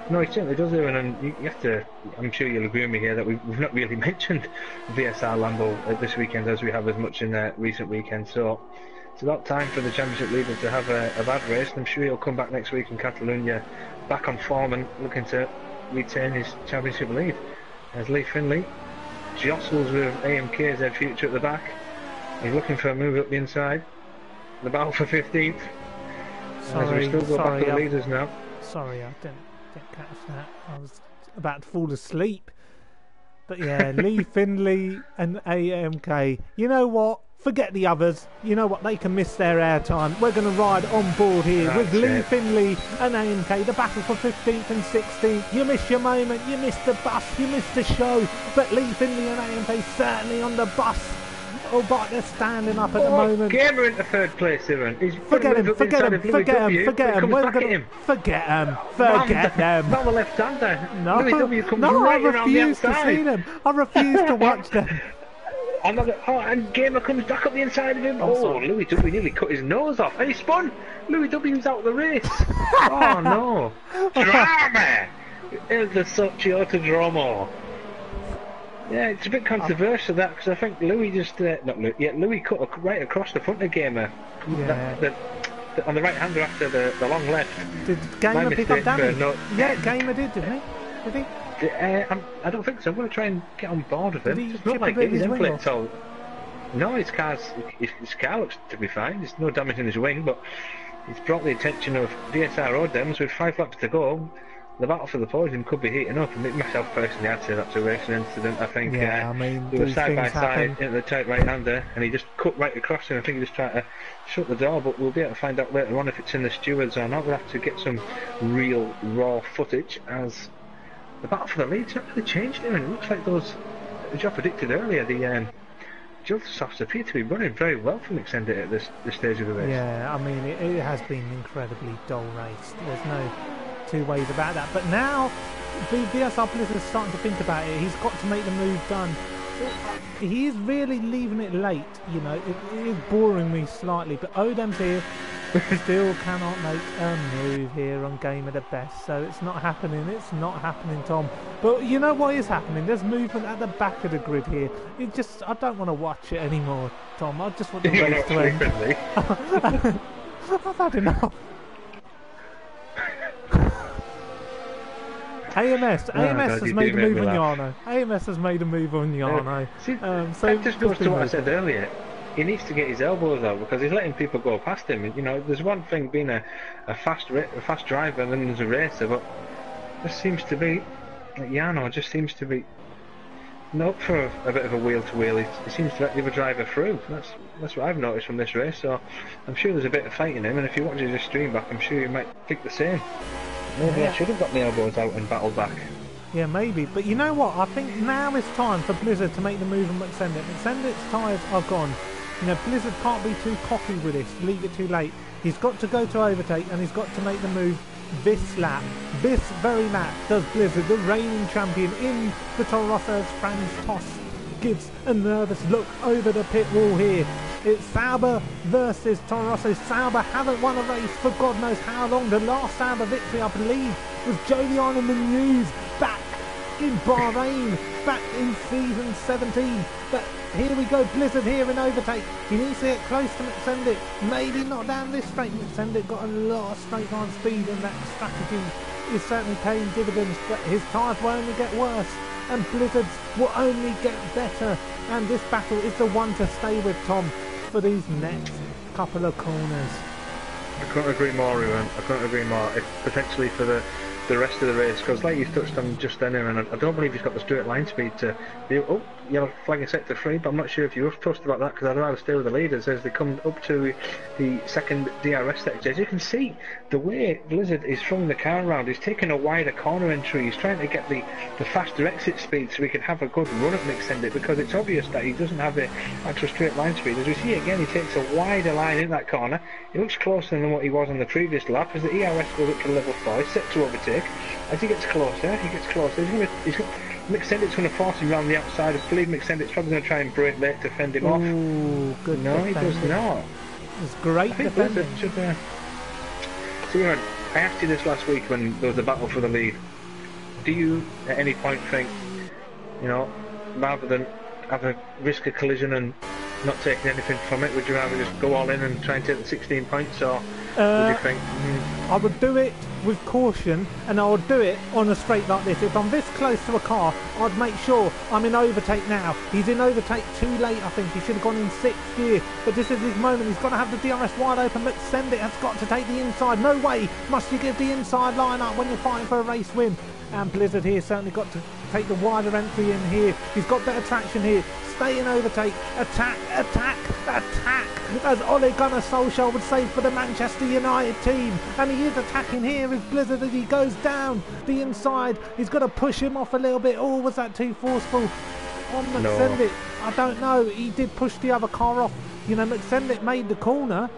No, it certainly does, Ewan, and you have to. I'm sure you'll agree with me here that we've not really mentioned VSR Lambeau this weekend as we have as much in recent weekends. So it's about time for the championship leader to have a bad race, and I'm sure he'll come back next week in Catalonia, back on form and looking to retain his championship lead. As Lee Finley jostles with AMK as their future at the back, he's looking for a move up the inside. The battle for 15th. As we still go back to the leaders now.
Sorry, I didn't catch that. I was about to fall asleep. But yeah, Lee Finley and AMK. You know what? Forget the others. You know what? They can miss their airtime. We're going to ride on board here with Lee Finley and AMK. The battle for 15th and 16th. You miss your moment. You miss the bus. You miss the show. But Lee Finley and AMK certainly on the bus. Oh, but they're standing up at the moment.
Gamer into third place, Ewan.
Forget him. Forget them.
Not the left-hander.
No,
Louis W comes
no,
right
I
around the
refuse to
outside.
see them. I refuse to watch them.
And Gamer comes back up the inside of him. Oh, Louis W nearly cut his nose off. And he spun. Louis W's out of the race. Oh, no. Drama! It's the Sochi Autodromo. Yeah, it's a bit controversial that, because I think Louis just Louis cut right across the front of Gamer.
Yeah.
On the right hander after the long left.
Did Gamer pick up damage? Yeah, Gamer did, didn't he? Did he?
I don't think so. I'm going to try and get on board with him.
Did he
It's not
chip a
like
bit of
his
his wing
inflict all. No, his car looks to be fine. There's no damage in his wing, but it's brought the attention of DSR Odems with 5 laps to go. The battle for the podium could be heating up, and myself personally, I'd say that's a racing incident. I think
I mean,
they were side by side into the tight right hander, and he just cut right across him. I think he just tried to shut the door, but we'll be able to find out later on if it's in the stewards or not. We'll have to get some real raw footage as the battle for the lead's not really changed here, and it looks like those, as I predicted earlier, the Josefs appear to be running very well from extended at this stage of the race.
Yeah, I mean, it has been an incredibly dull race. There's no two ways about that. But now, VSR Blizzard is starting to think about it. He's got to make the move done. He is really leaving it late, you know. It is boring me slightly, but Odem's here. Still cannot make a move here on Game of the Best, so it's not happening. It's not happening, Tom. But you know what is happening? There's movement at the back of the grid here. I don't want to watch it anymore, Tom. I just want the race to end. I've had enough. AMS has made a move on Yano. AMS has made a move on Yano.
So that just goes to what I said earlier. He needs to get his elbows out because he's letting people go past him. You know, there's one thing being a fast driver and then there's a racer, but just seems to be Yano just seems to be not for a bit of a wheel to wheel. He seems to let the other driver through. That's what I've noticed from this race. So I'm sure there's a bit of fight in him, and if you watch his stream back, I'm sure you might think the same. Maybe I should have got my elbows out and battled back.
Yeah, maybe. But you know what? I think now is time for Blizzard to make the move on McSendit. McSendit's tyres are gone. You know, Blizzard can't be too cocky with this. Leave it too late. He's got to go to overtake, and he's got to make the move this lap. This very lap does Blizzard, the reigning champion in the Toro Rosso's Franz Toss, gives a nervous look over the pit wall here. It's Sauber versus Toro Rosso. Sauber haven't won a race for God knows how long. The last Sauber victory, I believe, was Jolion in the news back in Bahrain, back in season 17. But here we go, Blizzard here in overtake. He needs to get close to McSendit. Maybe not down this straight. McSendit got a lot of straight line speed, and that strategy is certainly paying dividends. But his tyres will only get worse, and Blizzard's will only get better. And this battle is the one to stay with, Tom, for these next couple of corners.
I couldn't agree more, Ewan. I couldn't agree more. It's potentially for the rest of the race, because like you touched on just then, and I don't believe he's got the straight line speed to be. Oh, yellow flag in sector 3, but I'm not sure if you were touched about that, because I'd rather stay with the leaders as they come up to the second DRS sector. As you can see, the way Blizzard is throwing the car around, he's taking a wider corner entry. He's trying to get the faster exit speed so he can have a good run at McSendit, because it's obvious that he doesn't have the actual straight line speed. As we see again, he takes a wider line in that corner. He looks closer than what he was on the previous lap. As the ERS goes up to level 4, he's set to overtake. As he gets closer, McSendit's going to force him around the outside. I believe McSendit's probably going to try and brake late to fend him off.
Good
no,
defending.
He does not.
It's great defending.
So, I asked you this last week when there was a battle for the lead. do you at any point think, you know, rather than have a risk a collision and not taking anything from it, would you rather just go all in and try and take the 16 points, or would you think?
I would do it with caution, and I would do it on a straight like this. If I'm this close to a car, I'd make sure I'm in overtake now. He's in overtake too late, I think. He should have gone in 6th gear. But this is his moment. He's got to have the DRS wide open. Let's send it. Has got to take the inside. No way must you give the inside line up when you're fighting for a race win. And Blizzard here certainly got to take the wider entry in here. He's got better traction here. Stay in overtake. Attack, attack, attack. As Ole Gunnar Solskjaer would say for the Manchester United team. And he is attacking here with Blizzard as he goes down the inside. He's got to push him off a little bit. Oh, was that too forceful? On McSendit, I don't know. He did push the other car off. You know, McSendit made the corner,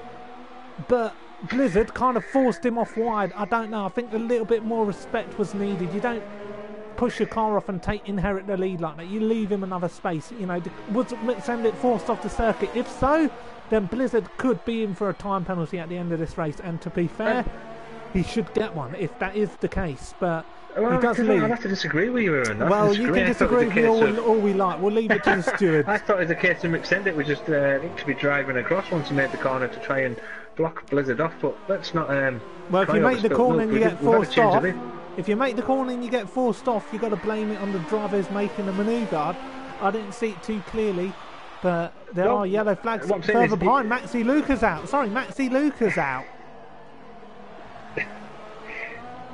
but Blizzard kind of forced him off wide. I don't know. I think a little bit more respect was needed. You don't push your car off and inherit the lead like that. You leave him another space. You know, was McSendit forced off the circuit? If so, then Blizzard could be in for a time penalty at the end of this race. And to be fair, he should get one if that is the case. But
well,
he does leave.
I'll have to disagree with you, Aaron.
Well, you can disagree with me all we like. We'll leave it to the stewards.
I thought it was the case of McSendit was just literally driving across once he made the corner to try and block Blizzard off. But let's not.
Well, if you make the corner and you get forced off,
if
you make the corner and you get forced off, you've got to blame it on the drivers making the manoeuvre. I didn't see it too clearly, but there are yellow flags further behind. Maxi Luca's out. Sorry, Maxi Luca's out.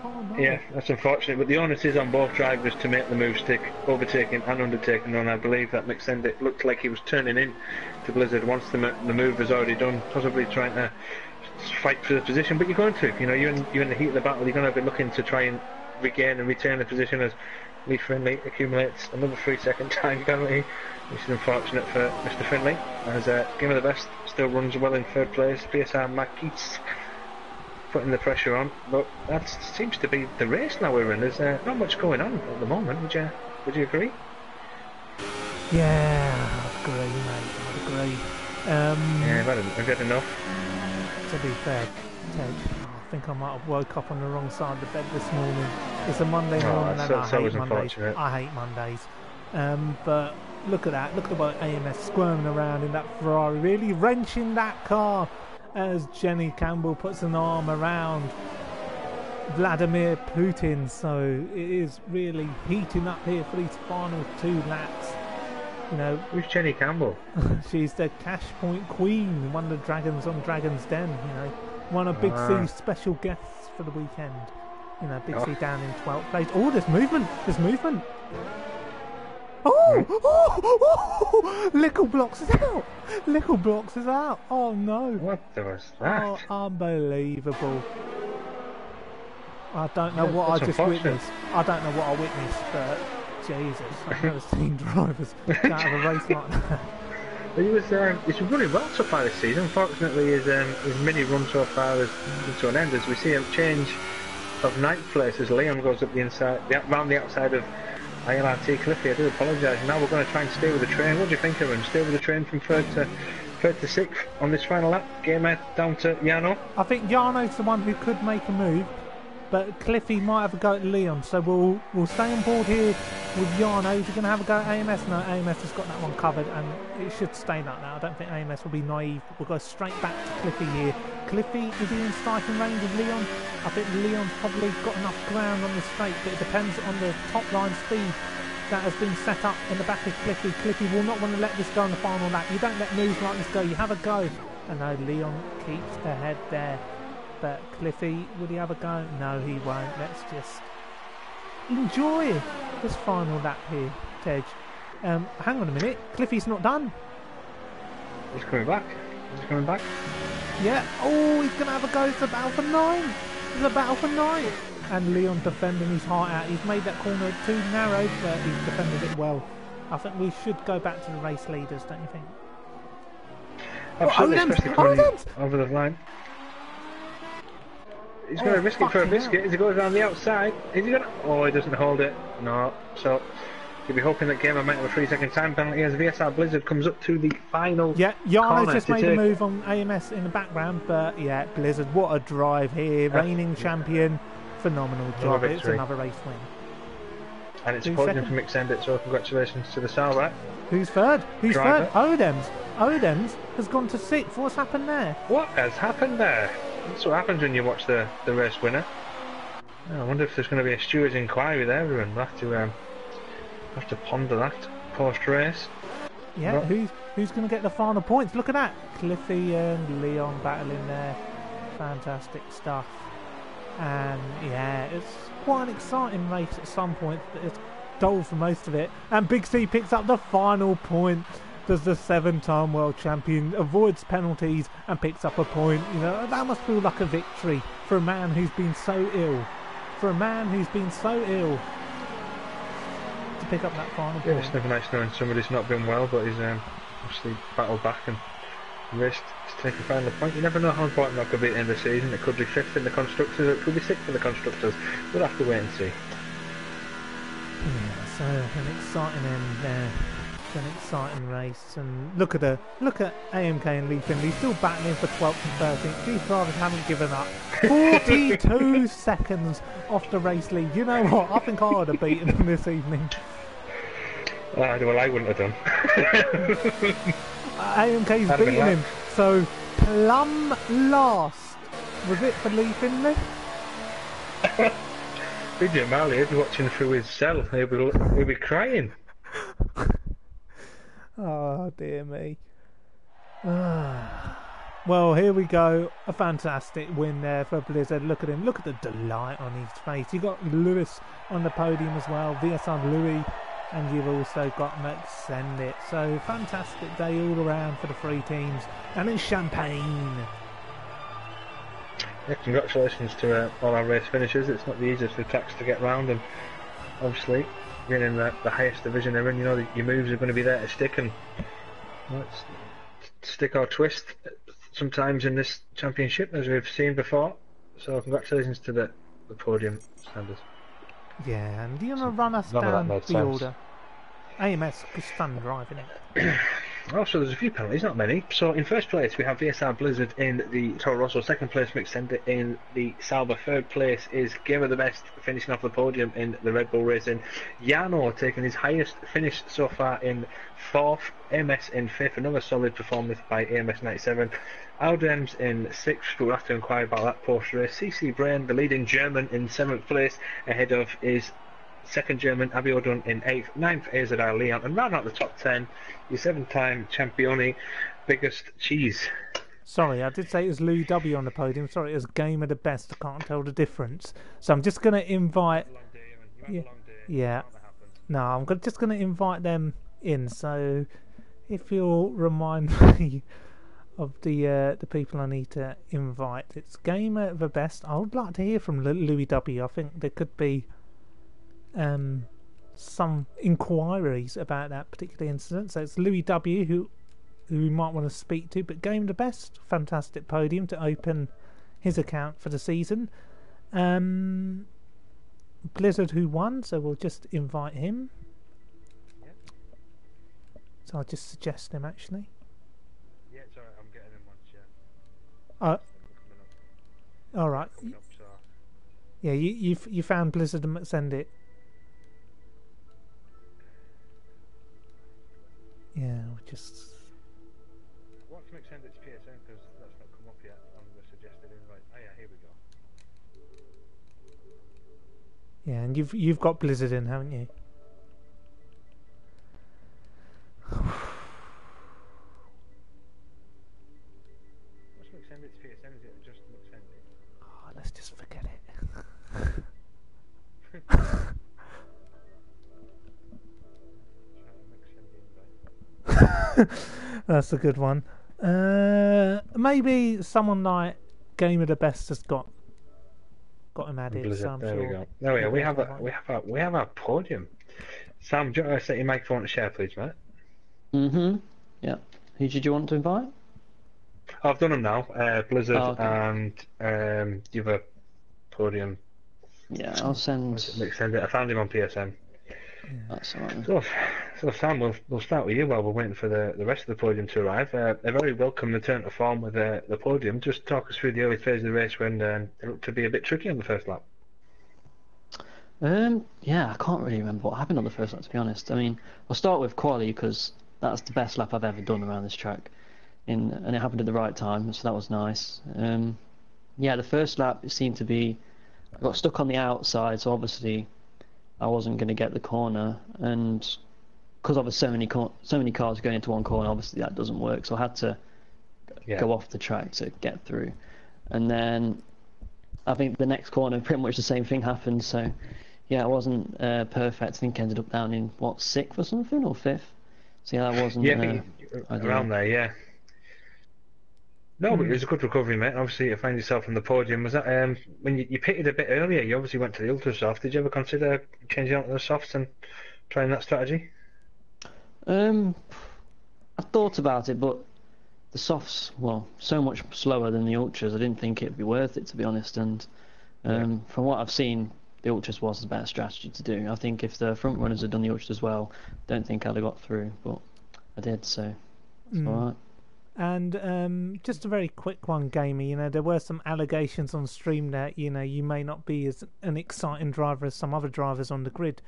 No.
Yeah, that's unfortunate, but the onus is on both drivers to make the move stick, overtaking and undertaking, and I believe that McSendit looked like he was turning in to Blizzard once the move was already done, possibly trying to fight for the position, but you're going to, you know, you're in the heat of the battle, you're going to be looking to try and regain and retain the position as Lee Finley accumulates another 3-second time penalty, which is unfortunate for Mr. Finley, as Game of the Best still runs well in 3rd place, PSR Makis putting the pressure on, but that seems to be the race now we're in. There's not much going on at the moment. Would you agree?
Yeah, I'd agree, mate. I'd agree.
Yeah, I've had enough.
To be fair, Tej, I think I might have woke up on the wrong side of the bed this morning. It's a Monday morning, and I hate Mondays. I hate Mondays. But look at that. Look at the way AMS squirming around in that Ferrari, really wrenching that car. As Jenny Campbell puts an arm around Vladimir Putin, so it is really heating up here for these final 2 laps. You know,
who's Jenny Campbell?
She's the cash point queen, one of the dragons on Dragon's Den. You know, one of Big C's special guests for the weekend. You know, Big C down in 12th place. Oh, there's movement. There's movement. Oh! Little Blocks is out! Little Blocks is out! Oh no!
What was that?
Oh, unbelievable. I don't know what I just witnessed. I don't know what I witnessed, but Jesus, I've never seen drivers get out of a race like that.
He's running well so far this season. Unfortunately, his mini run so far is to an end as we see him change of 9th place as Liam goes up the inside, round the outside of ILRT Cliffy. I do apologise. Now we're going to try and stay with the train. What do you think of him? Stay with the train from 3rd to 6th on this final lap. Gamer down to Jarno.
I think Jarno's the one who could make a move, but Cliffy might have a go at Leon. So we'll stay on board here with Jarno. Is he going to have a go at AMS? No, AMS has got that one covered, and it should stay like that. I don't think AMS will be naive. We'll go straight back to Cliffy here. Cliffy, is he in striking range of Leon? I think Leon's probably got enough ground on the straight, but it depends on the top line speed that has been set up in the back of Cliffy. Cliffy will not want to let this go in the final lap. You don't let moves like this go. You have a go. And no, Leon keeps ahead there. But Cliffy, would he have a go? No, he won't. Let's just enjoy this final lap here, Tej. Hang on a minute. Cliffy's not done.
He's coming back. He's coming back.
Yeah. Oh, he's going to have a go. It's a battle for 9. It's a battle for 9. And Leon defending his heart out. He's made that corner too narrow, but he's defended it well. I think we should go back to the race leaders, don't you think?
Absolutely, especially coming over the line. He's going to risk it for a biscuit as he goes around the outside. Is he going to... Oh, he doesn't hold it. No. So, you'll be hoping that Gamer might have a 3-second time penalty as VSR Blizzard comes up to the final.
Yeah, Jarno's just made a move on AMS in the background, but yeah, Blizzard, what a drive here. Reigning champion. Phenomenal job. It's another race win.
And it's a
Who's
podium
second?
from Extended, so congratulations to the Sauber.
Who's third? Who's
Driver.
third? Odems has gone to 6th. What's happened there?
What has happened there? That's what happens when you watch the race winner. I wonder if there's going to be a steward's inquiry there, everyone. We'll have to ponder that post-race.
Yeah,
Right.
who's going to get the final points? Look at that. Cliffy and Leon battling there. Fantastic stuff. And yeah, it's quite an exciting race at some point. It's dull for most of it. And Big C picks up the final point. Does the 7-time world champion, avoids penalties and picks up a point. You know, that must feel like a victory for a man who's been so ill. For a man who's been so ill to pick up that final
Yeah,
point.
it's never nice knowing somebody's not been well, but he's obviously battled back and raced to take a final point. You never know how important that could be at the end of the season. It could be 5th in the constructors, or it could be 6th in the constructors. We'll have to wait and see.
Yeah, so an exciting end there. It's an exciting race, and look at AMK and Lee Finley still battling for 12th and 13th. These drivers haven't given up. 42 seconds off the race lead. You know what? I think I would have beaten them this evening.
Well, I wouldn't have done.
AMK's
That'd have been
beaten him. So plumb last. Was it for Lee Finley?
Bridget Marley, he'd be watching through his cell. He'd be crying.
Oh dear me. Well, here we go. A fantastic win there for Blizzard. Look at him. Look at the delight on his face. You got Lewis on the podium as well. VSR Louis. And you've also got McSendit. So fantastic day all around for the 3 teams. And it's champagne.
Yeah, congratulations to all our race finishers. It's not the easiest of tracks to get round, and obviously being in the highest division they're in, you know that your moves are going to be there to stick, and stick or twist sometimes in this championship, as we've seen before. So congratulations to the podium standers.
Yeah, and do you want to run us
None of that
down
made
the
sense.
order? AMS is fun driving it.
Also, there's a few penalties, not many. So in first place we have VSR Blizzard in the Toro Rosso. Second place Mixender in the Sauber. Third place is Game of the Best finishing off the podium in the Red Bull Racing. Yano taking his highest finish so far in 4th. AMS in 5th. Another solid performance by AMS 97. Aldems in 6th, but we'll have to inquire about that post-race. CC Brain, the leading German, in 7th place, ahead of his second German, Abiodun, in 8th. 9th, AZR Leon, and round out the top 10, your 7-time Championi, Biggest Cheese.
Sorry, I did say it was Louis W on the podium. Sorry, it was Game of the Best. I can't tell the difference. So I'm just going to invite... Yeah. No, just going to invite them in. So if you'll remind me of the people I need to invite. It's Game of the Best. I would like to hear from Louis W. I think there could be some inquiries about that particular incident. So it's Louis W. who we might want to speak to. But Game of the Best, fantastic podium to open his account for the season. Blizzard who won, so we'll just invite him. So I'll just suggest him actually.
Yeah, it's alright, I'm getting him once, yeah.
Alright. Yeah, you found Blizzard and McSendit. Yeah, we'll just...
What's McSendit's PSN, because that's not come up yet on the suggested invite. Oh yeah, here we go.
Yeah, and you've got Blizzard in, haven't you?
What's McSendit's PSN? Is it just McSendit?
Oh, let's just forget it. That's a good one. Maybe someone like Game of the Best has got him added.
Blizzard,
So I'm
there
sure
we go. There we go. We have our podium. Sam, do you want to set your microphone to share, please, mate?
Yeah. Who did you want to invite?
I've done them now. Blizzard
Oh, okay.
and the other podium.
Yeah, I'll send.
McSendit. I found him on PSN.
That's alright.
So Sam, we'll start with you while we're waiting for the rest of the podium to arrive. A very welcome return to form with the podium. Just talk us through the early phase of the race when it looked to be a bit tricky on the first lap.
Yeah, I can't really remember what happened on the first lap, to be honest. I mean, I'll start with quali because that's the best lap I've ever done around this track, and it happened at the right time, so that was nice. Yeah, the first lap it seemed to be I got stuck on the outside, so obviously I wasn't going to get the corner, and because there was so many cars going into one corner, obviously that doesn't work. So I had to go off the track to get through, and then I think the next corner pretty much the same thing happened. So yeah, it wasn't perfect. I think I ended up down in what, sixth or something, or fifth. So yeah, that wasn't
Yeah, I think
ideal.
around there, yeah. No, but it was a good recovery, mate. Obviously, to find yourself on the podium, was that when you pitted a bit earlier? You obviously went to the ultra soft. Did you ever consider changing out to the softs and trying that strategy?
I thought about it, but the softs, well, so much slower than the ultras. I didn't think it'd be worth it, to be honest. And from what I've seen, the ultras was the better strategy to do. I think if the front runners had done the ultras as well, don't think I'd have got through, but I did, so it's all right.
And just a very quick one, Gamey. You know, there were some allegations on stream that you may not be as an exciting driver as some other drivers on the grid,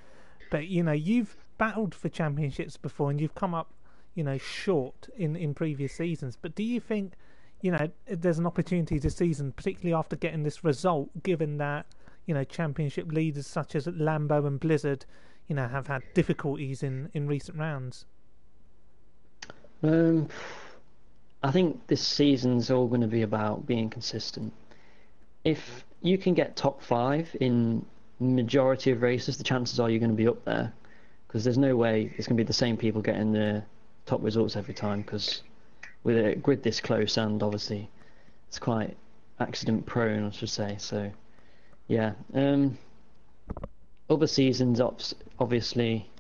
but you've battled for championships before and you've come up short in previous seasons. But do you think there's an opportunity this season, particularly after getting this result, given that championship leaders such as Lambo and Blizzard have had difficulties in recent rounds?
I think this season's all going to be about being consistent. If you can get top 5 in majority of races, the chances are you're going to be up there, because there's no way it's going to be the same people getting the top results every time, because with a grid this close, and obviously it's quite accident prone, I should say. So yeah, other seasons obviously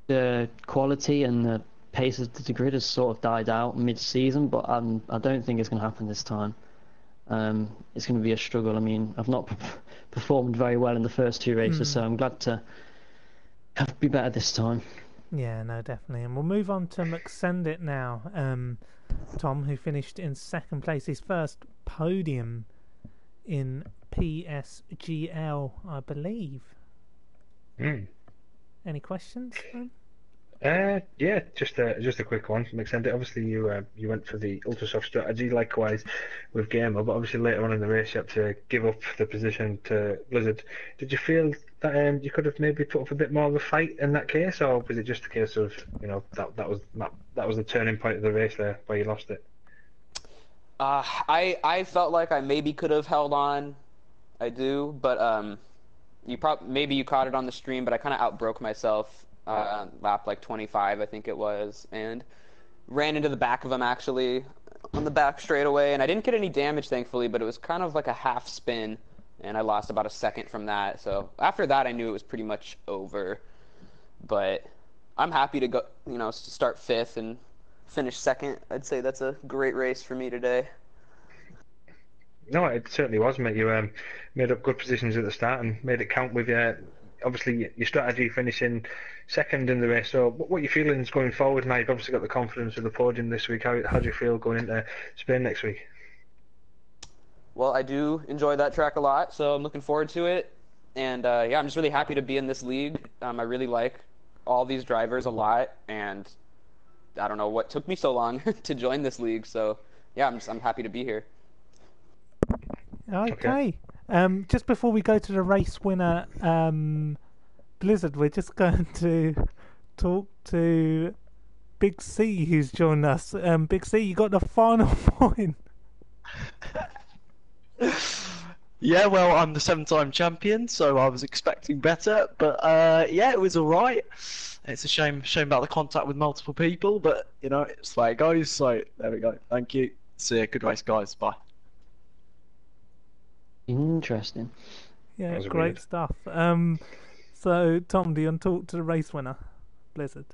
the quality and the pace of the grid has sort of died out mid-season, but I don't think it's going to happen this time. It's going to be a struggle. I mean, I've not performed very well in the first 2 races, so I'm glad to be better this time.
Yeah, no, definitely. And we'll move on to McSendit now. Tom, who finished in second place, his first podium in PSGL, I believe. Any questions?
Yeah, just a quick one from Extended. Obviously, you went for the ultra soft strategy, likewise with Gamer, but obviously later on in the race you had to give up the position to Blizzard. Did you feel that you could have maybe put up a bit more of a fight in that case, or was it just a case of that was the turning point of the race there where you lost it?
I felt like I maybe could have held on. I do, but maybe you caught it on the stream, but I kind of outbroke myself. Lap like 25, I think it was, and ran into the back of him actually on the back straightaway, and I didn't get any damage thankfully, but it was kind of like a half spin, and I lost about a second from that. So after that, I knew it was pretty much over. But I'm happy to go, start 5th and finish 2nd. I'd say that's a great race for me today.
No, it certainly was, mate. You made up good positions at the start and made it count with obviously your strategy finishing 2nd in the race. So what are your feelings going forward now? You've obviously got the confidence of the podium this week. How do you feel going into Spain next week?
Well, I do enjoy that track a lot, so I'm looking forward to it. And I'm just really happy to be in this league. I really like all these drivers a lot, and I don't know what took me so long to join this league. So yeah, I'm happy to be here.
Okay. Just before we go to the race winner, Blizzard, we're just going to talk to Big C, who's joined us. Big C, you got the final point.
Yeah, well, I'm the 7-time champion, so I was expecting better, but yeah, it was all right. It's a shame about the contact with multiple people, but it's the way it goes. So there we go. Thank you. See you. Good race, guys. Bye.
Interesting.
Yeah, great stuff. So, Tom, do you want to talk to the race winner, Blizzard?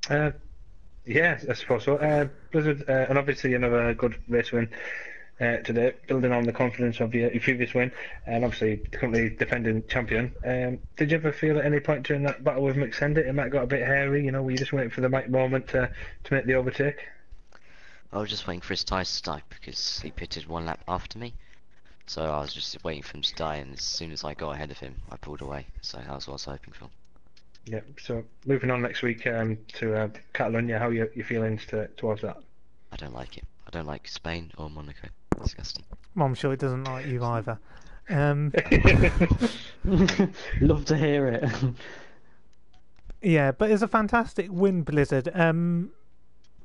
Yeah, I suppose so. Blizzard, and obviously another good race win today, building on the confidence of your previous win, and obviously currently defending champion. Did you ever feel at any point during that battle with McSendit it might have got a bit hairy? Were you just waiting for the right moment to make the overtake?
I was just waiting for his tyres to stop because he pitted 1 lap after me. So I was just waiting for him to die, and as soon as I got ahead of him, I pulled away. So that was what I was hoping for.
Yeah. So moving on next week to Catalonia, how are your feelings towards that?
I don't like it. I don't like Spain or Monaco. Disgusting.
Well, I'm sure it doesn't like you either.
Love to hear it.
Yeah, but it's a fantastic win, Blizzard.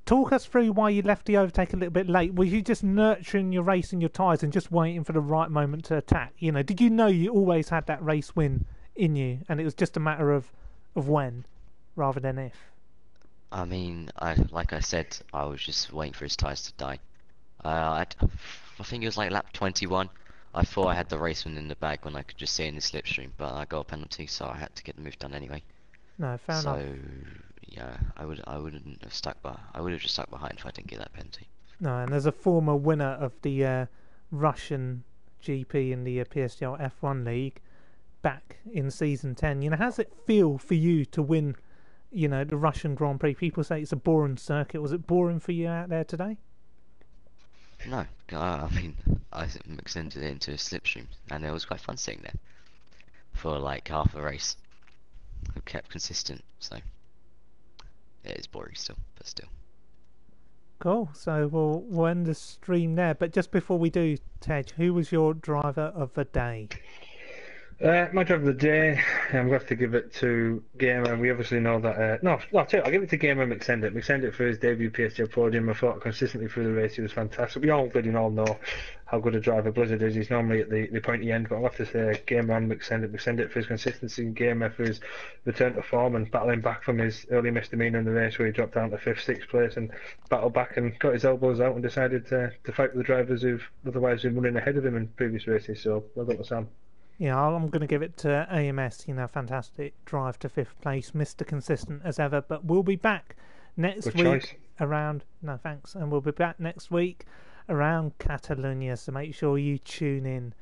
Talk us through why you left the overtake a little bit late. Were you just nurturing your race and your tyres and just waiting for the right moment to attack? You know, did you know you always had that race win in you, and it was just a matter of when rather than if?
I mean, like I said, I was just waiting for his tyres to die. I think it was like lap 21. I thought I had the race win in the bag when I could just see it in the slipstream, but I got a penalty, so I had to get the move done anyway.
No, fair enough.
So yeah, I wouldn't have stuck by. I would have just stuck behind if I didn't get that penalty.
No, and there's a former winner of the Russian GP in the PSGL F1 League back in season 10. You know, how's it feel for you to win, you know, the Russian Grand Prix? People say it's a boring circuit. Was it boring for you out there today?
No, I mean, I extended it into a slipstream, and it was quite fun sitting there for like half a race. I kept consistent, so it is boring still, but still.
Cool. So we'll end the stream there. But just before we do, Tej, who was your driver of the day?
My driver of the day, I'm going to have to give it to Gamer. We obviously know that. I'll give it to Gamer and McSendit. McSendit for his debut PSGL podium. I thought consistently through the race he was fantastic. We all know how good a driver Blizzard is. He's normally at the pointy end, but I'll have to say Gamer and McSendit. McSendit for his consistency, and Gamer for his return to form and battling back from his early misdemeanor in the race where he dropped down to 5th, 6th place and battled back and got his elbows out and decided to fight with the drivers who've otherwise been running ahead of him in previous races. So well done to Sam.
Yeah, I'm going to give it to AMS. You know, fantastic drive to 5th place, Mr. Consistent as ever. But we'll be back next
Good
week
choice.
around. No, thanks. And we'll be back next week around Catalonia. So make sure you tune in.